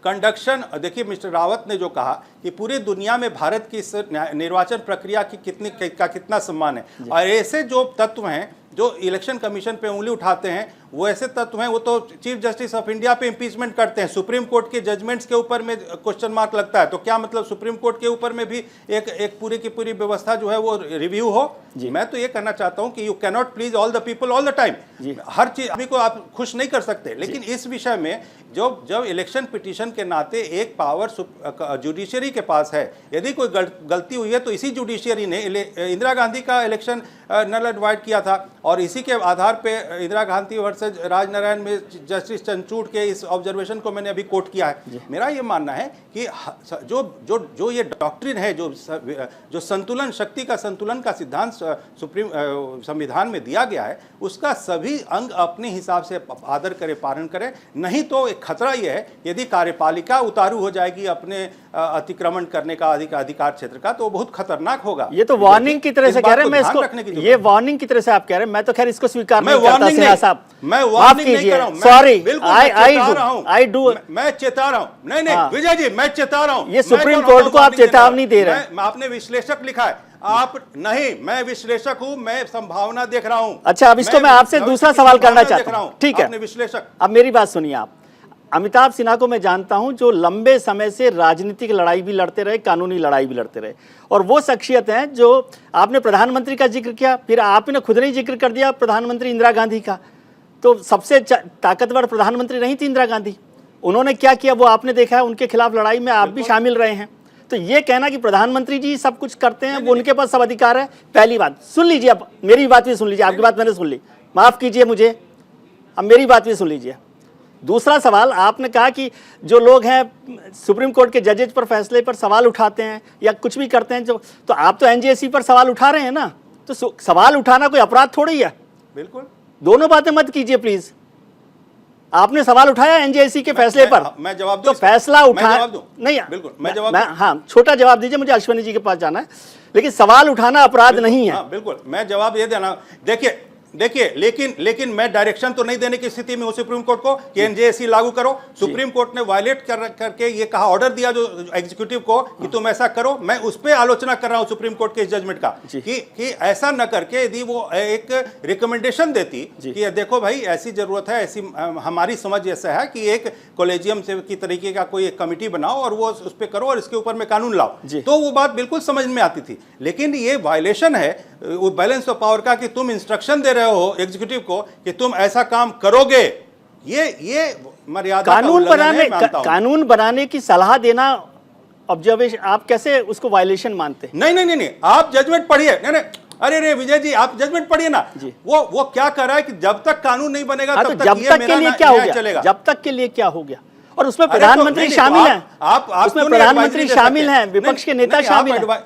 कंडक्शन, देखिए मिस्टर रावत ने जो कहा कि पूरी दुनिया में भारत की इस निर्वाचन प्रक्रिया की कितना सम्मान है, और ऐसे जो तत्व हैं जो इलेक्शन कमीशन पे उंगली उठाते हैं, वो ऐसे तत्व हैं, वो तो चीफ जस्टिस ऑफ इंडिया पे इंपीचमेंट करते हैं, सुप्रीम कोर्ट के जजमेंट्स के ऊपर में क्वेश्चन मार्क लगता है। तो क्या मतलब सुप्रीम कोर्ट के ऊपर में भी एक पूरी की पूरी व्यवस्था जो है वो रिव्यू हो? मैं तो ये कहना चाहता हूं कि you can not please all the people all the time. हर चीज अभी को आप खुश नहीं कर सकते, लेकिन इस विषय में जब इलेक्शन पिटीशन के नाते एक पावर जुडिशरी के पास है, यदि कोई गलती हुई है तो इसी जुडिशरी ने इंदिरा गांधी का इलेक्शन नल एंड वाइड किया था, और इसी के आधार पे इंदिरा गांधी वर्सेज राजनारायण में जस्टिस चंद्रचूड़ के इस ऑब्जर्वेशन को मैंने अभी कोट किया है। मेरा ये मानना है कि जो ये डॉक्ट्रिन है, जो संतुलन, शक्ति का संतुलन का सिद्धांत सुप्रीम संविधान में दिया गया है, उसका सभी अंग अपने हिसाब से आदर करे, पालन करे। नहीं तो एक खतरा ये है, यदि कार्यपालिका उतारू हो जाएगी अपने अतिक्रमण करने का अधिकार क्षेत्र का, तो बहुत खतरनाक होगा। ये तो वार्निंग की तरह से कह रहे हैं, मैं इसको, ये वार्निंग की तरह से आप कह रहे हैं, मैं तो खैर इसको स्वीकार नहीं करता सिन्हा साहब। मैं वार्निंग नहीं कर रहा हूं, सॉरी, आई डू, मैं चेता रहा हूं। नहीं विजय जी, मैं चेता रहा हूं। ये सुप्रीम कोर्ट को आप चेतावनी दे रहे हैं। आपने विश्लेषक लिखा है, आप नहीं, मैं विश्लेषक हूं, मैं संभावना देख रहा हूं। अच्छा, अब इसको मैं आपसे दूसरा सवाल करना चाहता हूं। ठीक है, विश्लेषक, अब मेरी बात सुनिए। आप अमिताभ सिन्हा को मैं जानता हूं, जो लंबे समय से राजनीतिक लड़ाई भी लड़ते रहे, कानूनी लड़ाई भी लड़ते रहे, और वो शख्सियत हैं जो, आपने प्रधानमंत्री का जिक्र किया, फिर आपने खुद ने जिक्र कर दिया प्रधानमंत्री इंदिरा गांधी का। तो सबसे ताकतवर प्रधानमंत्री नहीं थी इंदिरा गांधी, उन्होंने क्या किया वो आपने देखा है, उनके खिलाफ लड़ाई में आप भी शामिल रहे हैं। तो ये कहना कि प्रधानमंत्री जी सब कुछ करते हैं, वो उनके पास सब अधिकार है, पहली बात सुन लीजिए। अब मेरी बात भी सुन लीजिए, आपकी बात मैंने सुन ली, माफ कीजिए मुझे, अब मेरी बात भी सुन लीजिए। दूसरा सवाल, आपने कहा कि जो लोग हैं सुप्रीम कोर्ट के जजेज पर फैसले पर सवाल उठाते हैं या कुछ भी करते हैं, जो, तो आप तो एनजेसी पर सवाल उठा रहे हैं ना, तो सवाल उठाना कोई अपराध थोड़ी है। बिल्कुल, दोनों बातें मत कीजिए प्लीज। आपने सवाल उठाया एनजेसी के फैसले पर, मैं जवाब दूं, तो फैसला उठा नहीं, बिल्कुल मैं जवाब, हाँ, छोटा जवाब दीजिए, मुझे अश्वनी जी के पास जाना है, लेकिन सवाल उठाना अपराध नहीं है। बिल्कुल मैं जवाब ये देना, देखिए लेकिन मैं डायरेक्शन तो नहीं देने की स्थिति में हूं सुप्रीम कोर्ट को कि एनजेसी लागू करो। सुप्रीम कोर्ट ने वायलेट करके ये कहा, ऑर्डर दिया जो एग्जीक्यूटिव को कि तुम ऐसा करो। मैं उस पर आलोचना कर रहा हूं सुप्रीम कोर्ट के इस जजमेंट का कि ऐसा न करके यदि वो एक रिकमेंडेशन देती कि देखो भाई ऐसी जरूरत है, ऐसी हमारी समझ ऐसा है कि एक कॉलेजियम से की तरीके का कोई एक कमिटी बनाओ और वो उस पर करो और इसके ऊपर में कानून लाओ, तो वो बात बिल्कुल समझ में आती थी। लेकिन ये वायलेशन है वो बैलेंस ऑफ पावर का कि तुम इंस्ट्रक्शन दे रहे हो एग्जीक्यूटिव को कि तुम ऐसा काम करोगे, ये मर्यादा कानून बनाने की सलाह देना, ऑब्जर्वेशन, आप कैसे उसको वायलेशन मानते हैं? नहीं, आप जजमेंट पढ़िए। नहीं, अरे विजय जी, आप जजमेंट पढ़िए ना। वो क्या कर रहा है कि जब तक कानून नहीं बनेगा तब तक ये मेरा न्याय चलेगा। जब तक के लिए क्या हो गया? और उसमें प्रधानमंत्री शामिल हैं, उसमें प्रधानमंत्री शामिल हैं, विपक्ष के नेता शामिल हैं,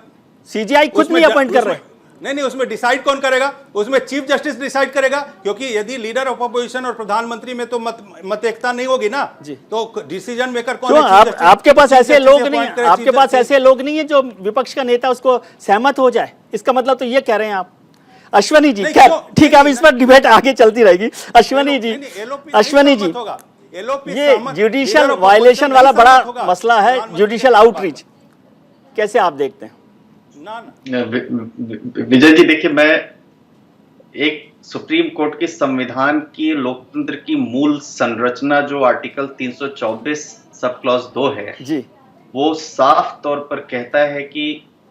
सीजीआई खुद नहीं अपॉइंट कर रहे। नहीं, उसमें डिसाइड कौन करेगा? उसमें चीफ जस्टिस डिसाइड करेगा, क्योंकि यदि लीडर ऑफ अपोजिशन और प्रधानमंत्री में तो मत एकता नहीं होगी ना, तो डिसीजन मेकर कौन है? आपके पास ऐसे लोग नहीं, आपके पास ऐसे लोग नहीं है जो विपक्ष का नेता उसको सहमत हो जाए, इसका मतलब तो ये कह रहे हैं आप। अश्वनी जी, ठीक है, अब इस पर डिबेट आगे चलती रहेगी। अश्वनी जी, ये जुडिशियल वायलेशन वाला बड़ा मसला है, जुडिशियल आउटरीच, कैसे आप देखते हैं? विजय जी, देखिए, मैं एक सुप्रीम कोर्ट के संविधान की लोकतंत्र की मूल संरचना जो आर्टिकल 324 सब क्लॉज 2 है जी, वो साफ तौर पर कहता है कि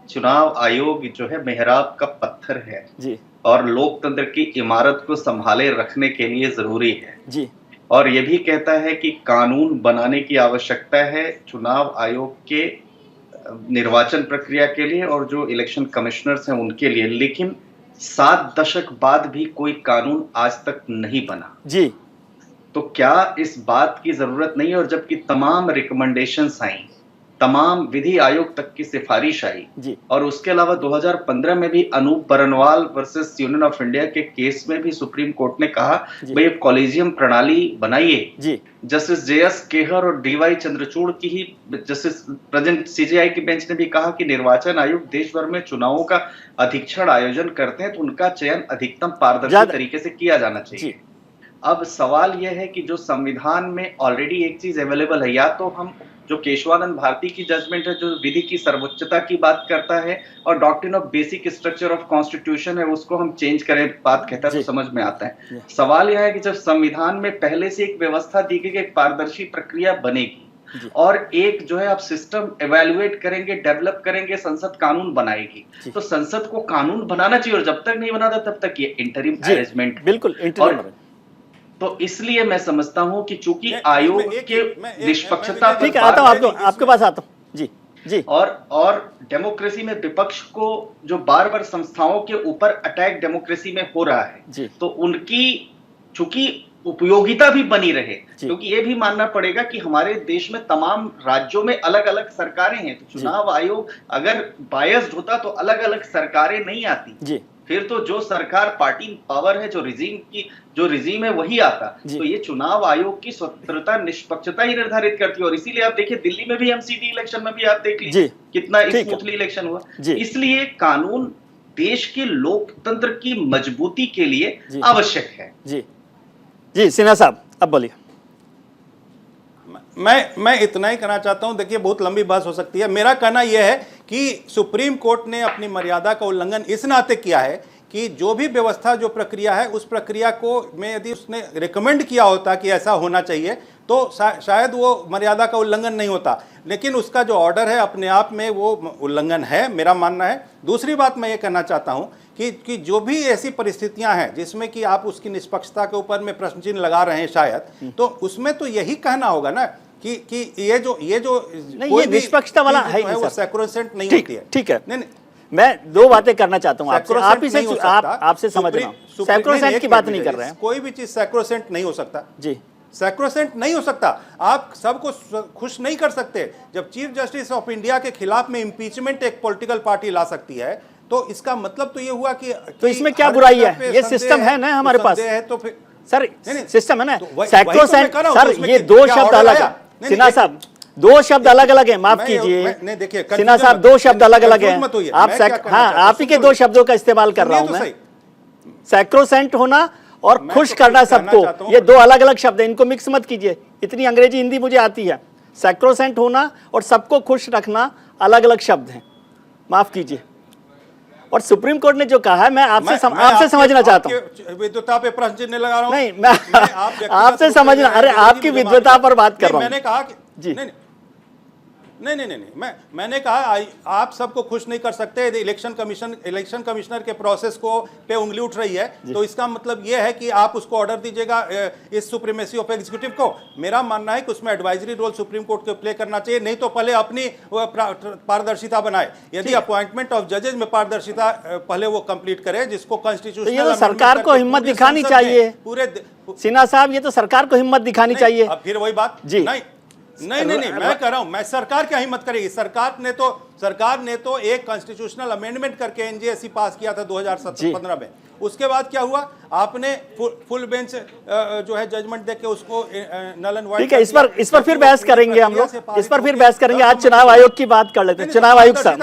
चुनाव आयोग जो है मेहराब का पत्थर है जी, और लोकतंत्र की इमारत को संभाले रखने के लिए जरूरी है जी, और ये भी कहता है कि कानून बनाने की आवश्यकता है चुनाव आयोग के निर्वाचन प्रक्रिया के लिए और जो इलेक्शन कमिश्नर्स हैं उनके लिए। लेकिन 7 दशक बाद भी कोई कानून आज तक नहीं बना जी, तो क्या इस बात की जरूरत नहीं है? और जबकि तमाम रिकमेंडेशंस आई, तमाम विधि आयोग तक की सिफारिश आई जी, और उसके अलावा 2015 में भी Anoop Barnwal versus union of India के केस में भी सुप्रीम कोर्ट ने कहा भाई कॉलेजियम प्रणाली बनाइए जी। जस्टिस जेएस केहर और डीवाई चंद्रचूड़ की ही जस्टिस प्रेजेंट सीजीआई की बेंच ने भी कहा कि निर्वाचन आयोग देश भर में चुनावों का अधीक्षण आयोजन करते हैं तो उनका चयन अधिकतम पारदर्शी तरीके से किया जाना चाहिए। अब सवाल यह है कि जो संविधान में ऑलरेडी एक चीज अवेलेबल है, या तो हम जो केशवानंद भारती की जजमेंट है जो विधि की सर्वोच्चता की बात करता है, और doctrine of basic structure of constitution है, उसको हम चेंज करें बात कहता है तो समझ में आता है। सवाल यह है कि जब संविधान में पहले से एक व्यवस्था दी गई, एक पारदर्शी प्रक्रिया बनेगी और एक जो है आप सिस्टम एवेल्युएट करेंगे, डेवलप करेंगे, संसद कानून बनाएगी, तो संसद को कानून बनाना चाहिए, और जब तक नहीं बनाता तब तक ये इंटरिम अरेंजमेंट बिल्कुल इंटरिम। तो इसलिए मैं समझता हूं कि चूंकि आयोग के निष्पक्षता, ठीक है, आता हूं आपके पास आता हूं जी जी, और डेमोक्रेसी में विपक्ष को जो बार बार संस्थाओं के ऊपर अटैक डेमोक्रेसी में हो रहा है, तो उनकी चूंकि उपयोगिता भी बनी रहे, क्योंकि ये भी मानना पड़ेगा कि हमारे देश में तमाम राज्यों में अलग अलग सरकारें हैं, तो चुनाव आयोग अगर बायस्ड होता तो अलग अलग सरकारें नहीं आती, फिर तो जो सरकार पार्टी पावर है, जो रिजीम है वही आता। तो ये चुनाव आयोग की स्वतंत्रता निष्पक्षता ही निर्धारित करती है, और इसीलिए आप देखिए दिल्ली में भी एमसीडी इलेक्शन में भी आप देख लीजिए कितना स्मूथली इलेक्शन हुआ। इसलिए कानून देश के लोकतंत्र की मजबूती के लिए आवश्यक है। जी सिन्हा साहब अब बोलिए। मैं इतना ही कहना चाहता हूं, देखिए बहुत लंबी बात हो सकती है। मेरा कहना यह है कि सुप्रीम कोर्ट ने अपनी मर्यादा का उल्लंघन इस नाते किया है कि जो भी व्यवस्था, जो प्रक्रिया है, उस प्रक्रिया को में यदि उसने रिकमेंड किया होता कि ऐसा होना चाहिए तो शायद वो मर्यादा का उल्लंघन नहीं होता, लेकिन उसका जो ऑर्डर है अपने आप में वो उल्लंघन है, मेरा मानना है। दूसरी बात मैं ये कहना चाहता हूँ कि जो भी ऐसी परिस्थितियां हैं जिसमें कि आप उसकी निष्पक्षता के ऊपर में प्रश्न चिन्ह लगा रहे हैं शायद, तो उसमें तो यही कहना होगा ना कि ये जो नहीं, ये निष्पक्षता वाला है वो सैक्रोसेंट नहीं होती है। ठीक है, नहीं मैं दो बातें करना चाहता हूं आपसे, आप ही से आपसे समझ रहा हूं, सैक्रोसेंट की बात नहीं कर रहे हैं। कोई भी चीज सैक्रोसेंट नहीं हो सकता जी, सैक्रोसेंट नहीं हो सकता। आप सबको खुश नहीं कर सकते। जब चीफ जस्टिस ऑफ इंडिया के खिलाफ में इंपीचमेंट एक पॉलिटिकल पार्टी ला सकती है, तो इसका मतलब तो ये हुआ कि तो इसमें क्या बुराई है? ये सिस्टम है ना हमारे पास, तो फिर सर सिस्टम है ना। तो सैक्रोसेंट सर ये दो शब्द अलग है सिन्हा साहब, दो शब्द अलग अलग है, माफ कीजिए सिन्हा साहब, दो शब्द अलग अलग है। आप ही के दो शब्दों का इस्तेमाल कर रहा हूं मैं। सैक्रोसेंट होना और खुश करना सबको, ये दो अलग अलग शब्द है, इनको मिक्स मत कीजिए। इतनी अंग्रेजी हिंदी मुझे आती है। सैक्रोसेंट होना और सबको खुश रखना अलग अलग शब्द हैं, माफ कीजिए। और सुप्रीम कोर्ट ने जो कहा है, मैं आपसे समझना चाहता हूं। विद्वता पे प्रश्न चिन्ह लगा रहा हूं। नहीं, मैं आपसे समझना, अरे आपकी विद्वता पर बात कर रहा हूं। मैंने कहा कि जी नहीं, मैंने कहा आप सबको खुश नहीं कर सकते। इलेक्शन कमिश्नर के प्रोसेस को पे उंगली उठ रही है, तो इसका मतलब यह है कि आप उसको ऑर्डर दीजिएगा इस सुप्रीमेसी ऑफ एग्जीक्यूटिव को। मेरा मानना है कि उसमें एडवाइजरी रोल सुप्रीम कोर्ट को प्ले करना चाहिए, नहीं तो पहले अपनी पारदर्शिता बनाए। यदि अपॉइंटमेंट ऑफ जजेज में पारदर्शिता पहले वो कंप्लीट करे, जिसको कॉन्स्टिट्यूशनल सरकार को हिम्मत दिखानी चाहिए पूरे सिन्हा साहब, ये तो सरकार को हिम्मत दिखानी चाहिए। अब फिर वही बात जी, नहीं, मैं कह रहा हूं, मैं सरकार क्या हिम्मत करेगी? सरकार ने तो एक कॉन्स्टिट्यूशनल अमेंडमेंट करके एनजेएससी पास किया था 2015 में। उसके बाद क्या हुआ? आपने फुल बेंच जो है जजमेंट देके उसको नल एंड वाइड। ठीक है, इस पर फिर बहस करेंगे हम लोग, इस पर फिर बहस करेंगे। आज चुनाव आयोग की बात कर लेते हैं। चुनाव आयुक्त साहब,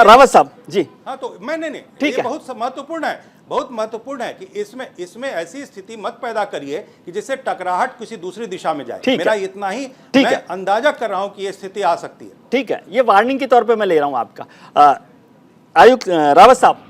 रावत साहब जी। हाँ, तो नहीं, ठीक है, बहुत महत्वपूर्ण है कि इसमें ऐसी स्थिति मत पैदा करिए कि जिससे टकराहट किसी दूसरी दिशा में जाए। मेरा इतना ही, मैं अंदाजा कर रहा हूं कि ये स्थिति आ सकती है। ठीक है, ये वार्निंग के तौर पे मैं ले रहा हूं आपका। आयुक्त रावत साहब,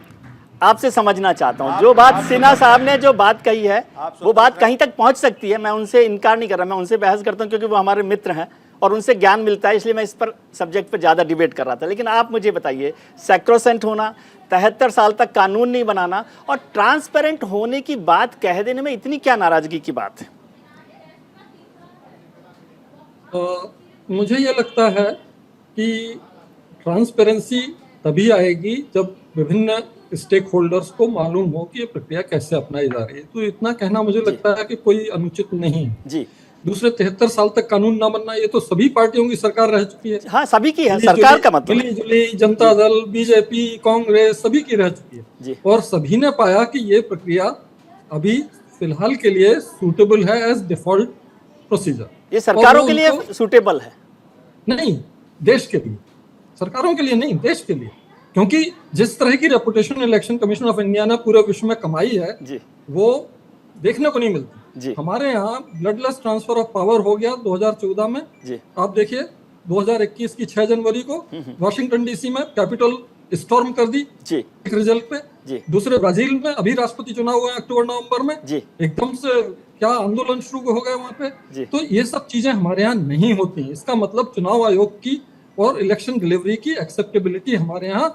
आपसे समझना चाहता हूं, जो बात सिन्हा साहब ने जो बात कही है, वो बात कहीं तक पहुंच सकती है। मैं उनसे इनकार नहीं कर रहा, मैं उनसे बहस करता हूं क्योंकि वो हमारे मित्र हैं और उनसे ज्ञान मिलता है, इसलिए मैं इस पर सब्जेक्ट पर ज्यादा डिबेट कर रहा था। लेकिन आप मुझे बताइए, सैक्रोसेंट होना, 73 साल तक कानून नहीं बनाना और ट्रांसपेरेंट होने की बात कह देने में इतनी क्या नाराजगी की बात है? मुझे ये लगता है कि ट्रांसपेरेंसी तभी आएगी जब विभिन्न स्टेक होल्डर्स को मालूम हो कि ये प्रक्रिया कैसे अपनाई जा रही है। तो इतना कहना मुझे लगता है कि कोई अनुचित नहीं जी। दूसरे 73 साल तक कानून ना बनना, ये तो सभी पार्टियों की सरकार रह चुकी है। हाँ, सभी की है सरकार का मतलब। मिली-जुली जनता दल, बीजेपी, कांग्रेस सभी की रह चुकी है जी। और सभी ने पाया कि ये प्रक्रिया अभी फिलहाल के लिए सूटेबल है एज डिफॉल्ट प्रोसीजर। ये सरकारों के लिए सूटेबल है? नहीं, देश के लिए। सरकारों के लिए नहीं, देश के लिए। क्योंकि जिस तरह की reputation election commission of India ने पूरे विश्व में कमाई है जी, वो देखने को नहीं मिलती जी। हमारे यहाँ ब्लडलेस ट्रांसफर ऑफ पावर हो गया 2014 में जी। आप देखिए 2021 की 6 जनवरी को वॉशिंगटन डीसी में कैपिटल स्टॉर्म कर दी जी एक रिजल्ट पे। जी दूसरे ब्राजील में अभी राष्ट्रपति चुनाव हुए अक्टूबर नवंबर में, जी एकदम से क्या आंदोलन शुरू हो गए वहां पे। जी। तो ये सब चीजें हमारे यहाँ नहीं होती। इसका मतलब चुनाव आयोग की और इलेक्शन डिलीवरी की एक्सेप्टेबिलिटी हमारे यहाँ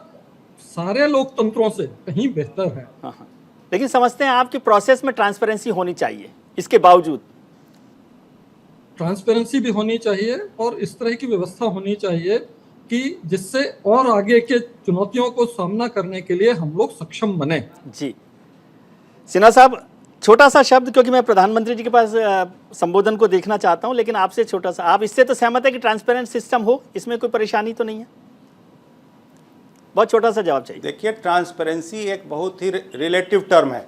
सारे लोकतंत्रों से कहीं बेहतर है। हाँ हाँ, लेकिन समझते हैं आपकी प्रोसेस में ट्रांसपेरेंसी होनी चाहिए, इसके बावजूद ट्रांसपेरेंसी भी होनी चाहिए और इस तरह की व्यवस्था होनी चाहिए कि जिससे और आगे के चुनौतियों को सामना करने के लिए हम लोग सक्षम बने। जी सिन्हा साहब, छोटा सा शब्द, क्योंकि मैं प्रधानमंत्री जी के पास संबोधन को देखना चाहता हूं, लेकिन आपसे छोटा सा, आप इससे तो सहमत है कि ट्रांसपेरेंट सिस्टम हो, इसमें कोई परेशानी तो नहीं है? बहुत छोटा सा जवाब चाहिए। देखिए, ट्रांसपेरेंसी एक बहुत ही रिलेटिव टर्म है।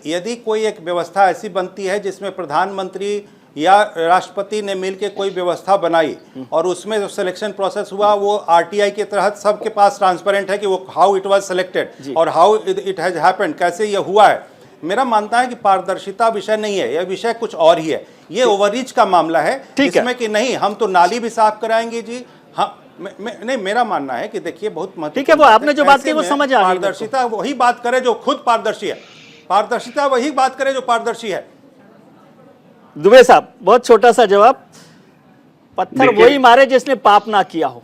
यदि कोई एक व्यवस्था ऐसी बनती है जिसमें प्रधानमंत्री या राष्ट्रपति ने मिलकर कोई व्यवस्था बनाई और उसमें जो सिलेक्शन प्रोसेस हुआ वो आरटीआई के तहत सबके पास ट्रांसपेरेंट है कि वो हाउ इट वाज सिलेक्टेड और हाउ इट हैज हैपेंड, कैसे ये हुआ है। मेरा मानना है कि पारदर्शिता विषय नहीं है, यह विषय कुछ और ही है। ये ओवररीच का मामला है, इसमें कि नहीं हम तो नाली भी साफ कराएंगे जी। हाँ, नहीं, मेरा मानना है कि देखिए बहुत महत्वपूर्ण, ठीक है, वो आपने जो बात की वो समझ आ रही है। पारदर्शिता वही बात करे जो खुद पारदर्शी है, पारदर्शिता वही बात करे जो पारदर्शी है। दुबे साहब, बहुत छोटा सा जवाब। पत्थर वही मारे जिसने पाप ना किया हो,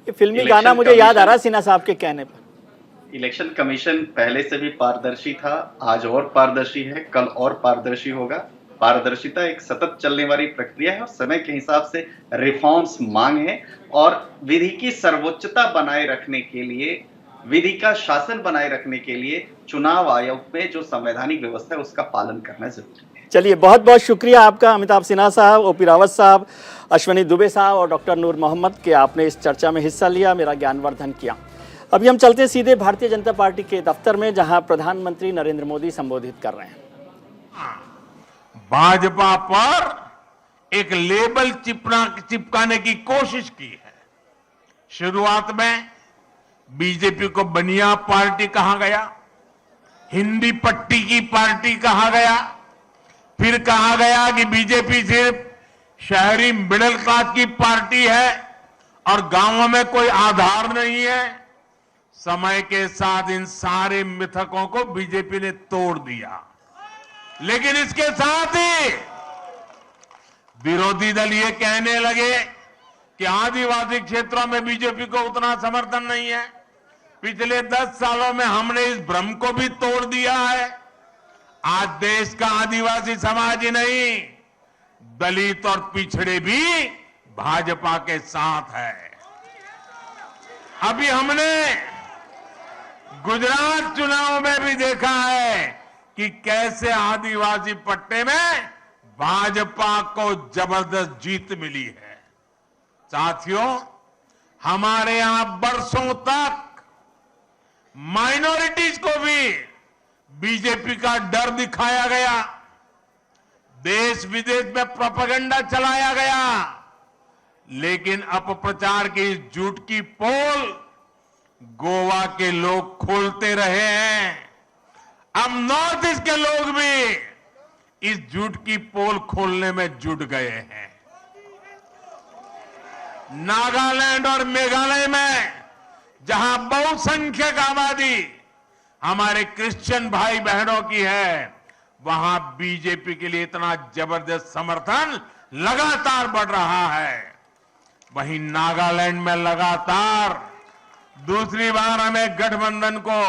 ये फिल्मी गाना मुझे याद आ रहा है सिन्हा साहब के कहने पर। इलेक्शन कमीशन पहले से भी पारदर्शी था, आज और पारदर्शी है, कल और पारदर्शी होगा। पारदर्शिता एक सतत चलने वाली प्रक्रिया है और समय के हिसाब से रिफॉर्म्स मांग है और विधि की सर्वोच्चता बनाए रखने के लिए, विधि का शासन बनाए रखने के लिए चुनाव आयोग में जो संवैधानिक व्यवस्था है उसका पालन करना जरूरी है। चलिए, बहुत बहुत शुक्रिया आपका अमिताभ सिन्हा साहब, ओपी रावत साहब, अश्वनी दुबे साहब और डॉक्टर नूर मोहम्मद के आपने इस चर्चा में हिस्सा लिया, मेरा ज्ञानवर्धन किया। अभी हम चलते हैं सीधे भारतीय जनता पार्टी के दफ्तर में, जहां प्रधानमंत्री नरेंद्र मोदी संबोधित कर रहे हैं। भाजपा पर एक लेबल चिपकाने की कोशिश की है। शुरुआत में बीजेपी को बनिया पार्टी कहा गया, हिंदी पट्टी की पार्टी कहा गया, फिर कहा गया कि बीजेपी सिर्फ शहरी मिडिल क्लास की पार्टी है और गांवों में कोई आधार नहीं है। समय के साथ इन सारे मिथकों को बीजेपी ने तोड़ दिया, लेकिन इसके साथ ही विरोधी दल ये कहने लगे कि आदिवासी क्षेत्रों में बीजेपी को उतना समर्थन नहीं है। पिछले 10 सालों में हमने इस भ्रम को भी तोड़ दिया है। आज देश का आदिवासी समाज ही नहीं, दलित और पिछड़े भी भाजपा के साथ है। अभी हमने गुजरात चुनाव में भी देखा है कि कैसे आदिवासी पट्टे में भाजपा को जबरदस्त जीत मिली है। साथियों, हमारे यहां बरसों तक माइनॉरिटीज को भी बीजेपी का डर दिखाया गया, देश विदेश में प्रोपेगेंडा चलाया गया, लेकिन अपप्रचार की इस झूठ की पोल गोवा के लोग खोलते रहे हैं। अब नॉर्थ ईस्ट के लोग भी इस झूठ की पोल खोलने में जुट गए हैं। नागालैंड और मेघालय में जहां बहुसंख्यक आबादी हमारे क्रिश्चियन भाई बहनों की है, वहां बीजेपी के लिए इतना जबरदस्त समर्थन लगातार बढ़ रहा है। वहीं नागालैंड में लगातार दूसरी बार हमें गठबंधन को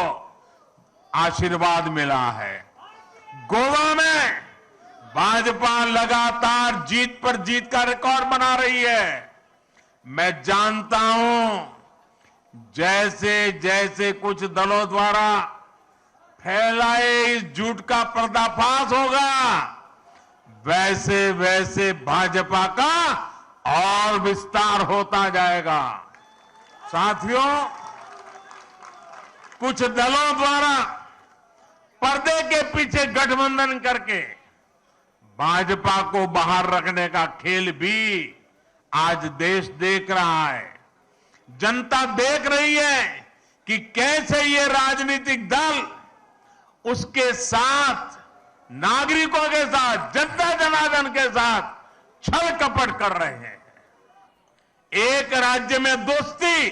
आशीर्वाद मिला है। गोवा में भाजपा लगातार जीत पर जीत का रिकॉर्ड बना रही है। मैं जानता हूं जैसे जैसे कुछ दलों द्वारा फैलाए इस झूठ का पर्दाफाश होगा, वैसे वैसे भाजपा का और विस्तार होता जाएगा। साथियों, कुछ दलों द्वारा पर्दे के पीछे गठबंधन करके भाजपा को बाहर रखने का खेल भी आज देश देख रहा है। जनता देख रही है कि कैसे ये राजनीतिक दल उसके साथ, नागरिकों के साथ, जनता जनार्दन के साथ छल कपट कर रहे हैं। एक राज्य में दोस्ती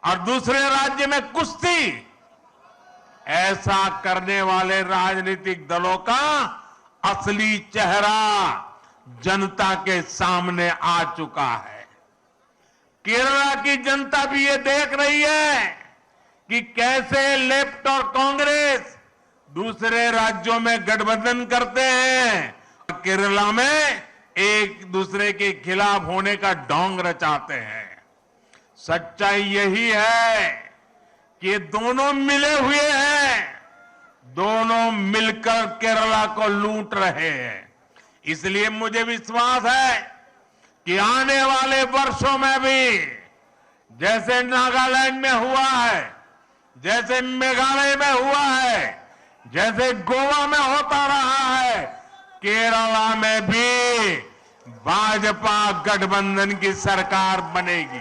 और दूसरे राज्य में कुश्ती, ऐसा करने वाले राजनीतिक दलों का असली चेहरा जनता के सामने आ चुका है। केरला की जनता भी ये देख रही है कि कैसे लेफ्ट और कांग्रेस दूसरे राज्यों में गठबंधन करते हैं, केरला में एक दूसरे के खिलाफ होने का ढोंग रचाते हैं। सच्चाई यही है कि ये दोनों मिले हुए हैं, दोनों मिलकर केरला को लूट रहे हैं। इसलिए मुझे विश्वास है कि आने वाले वर्षों में भी जैसे नागालैंड में हुआ है, जैसे मेघालय में हुआ है, जैसे गोवा में होता रहा है, केरला में भी भाजपा गठबंधन की सरकार बनेगी।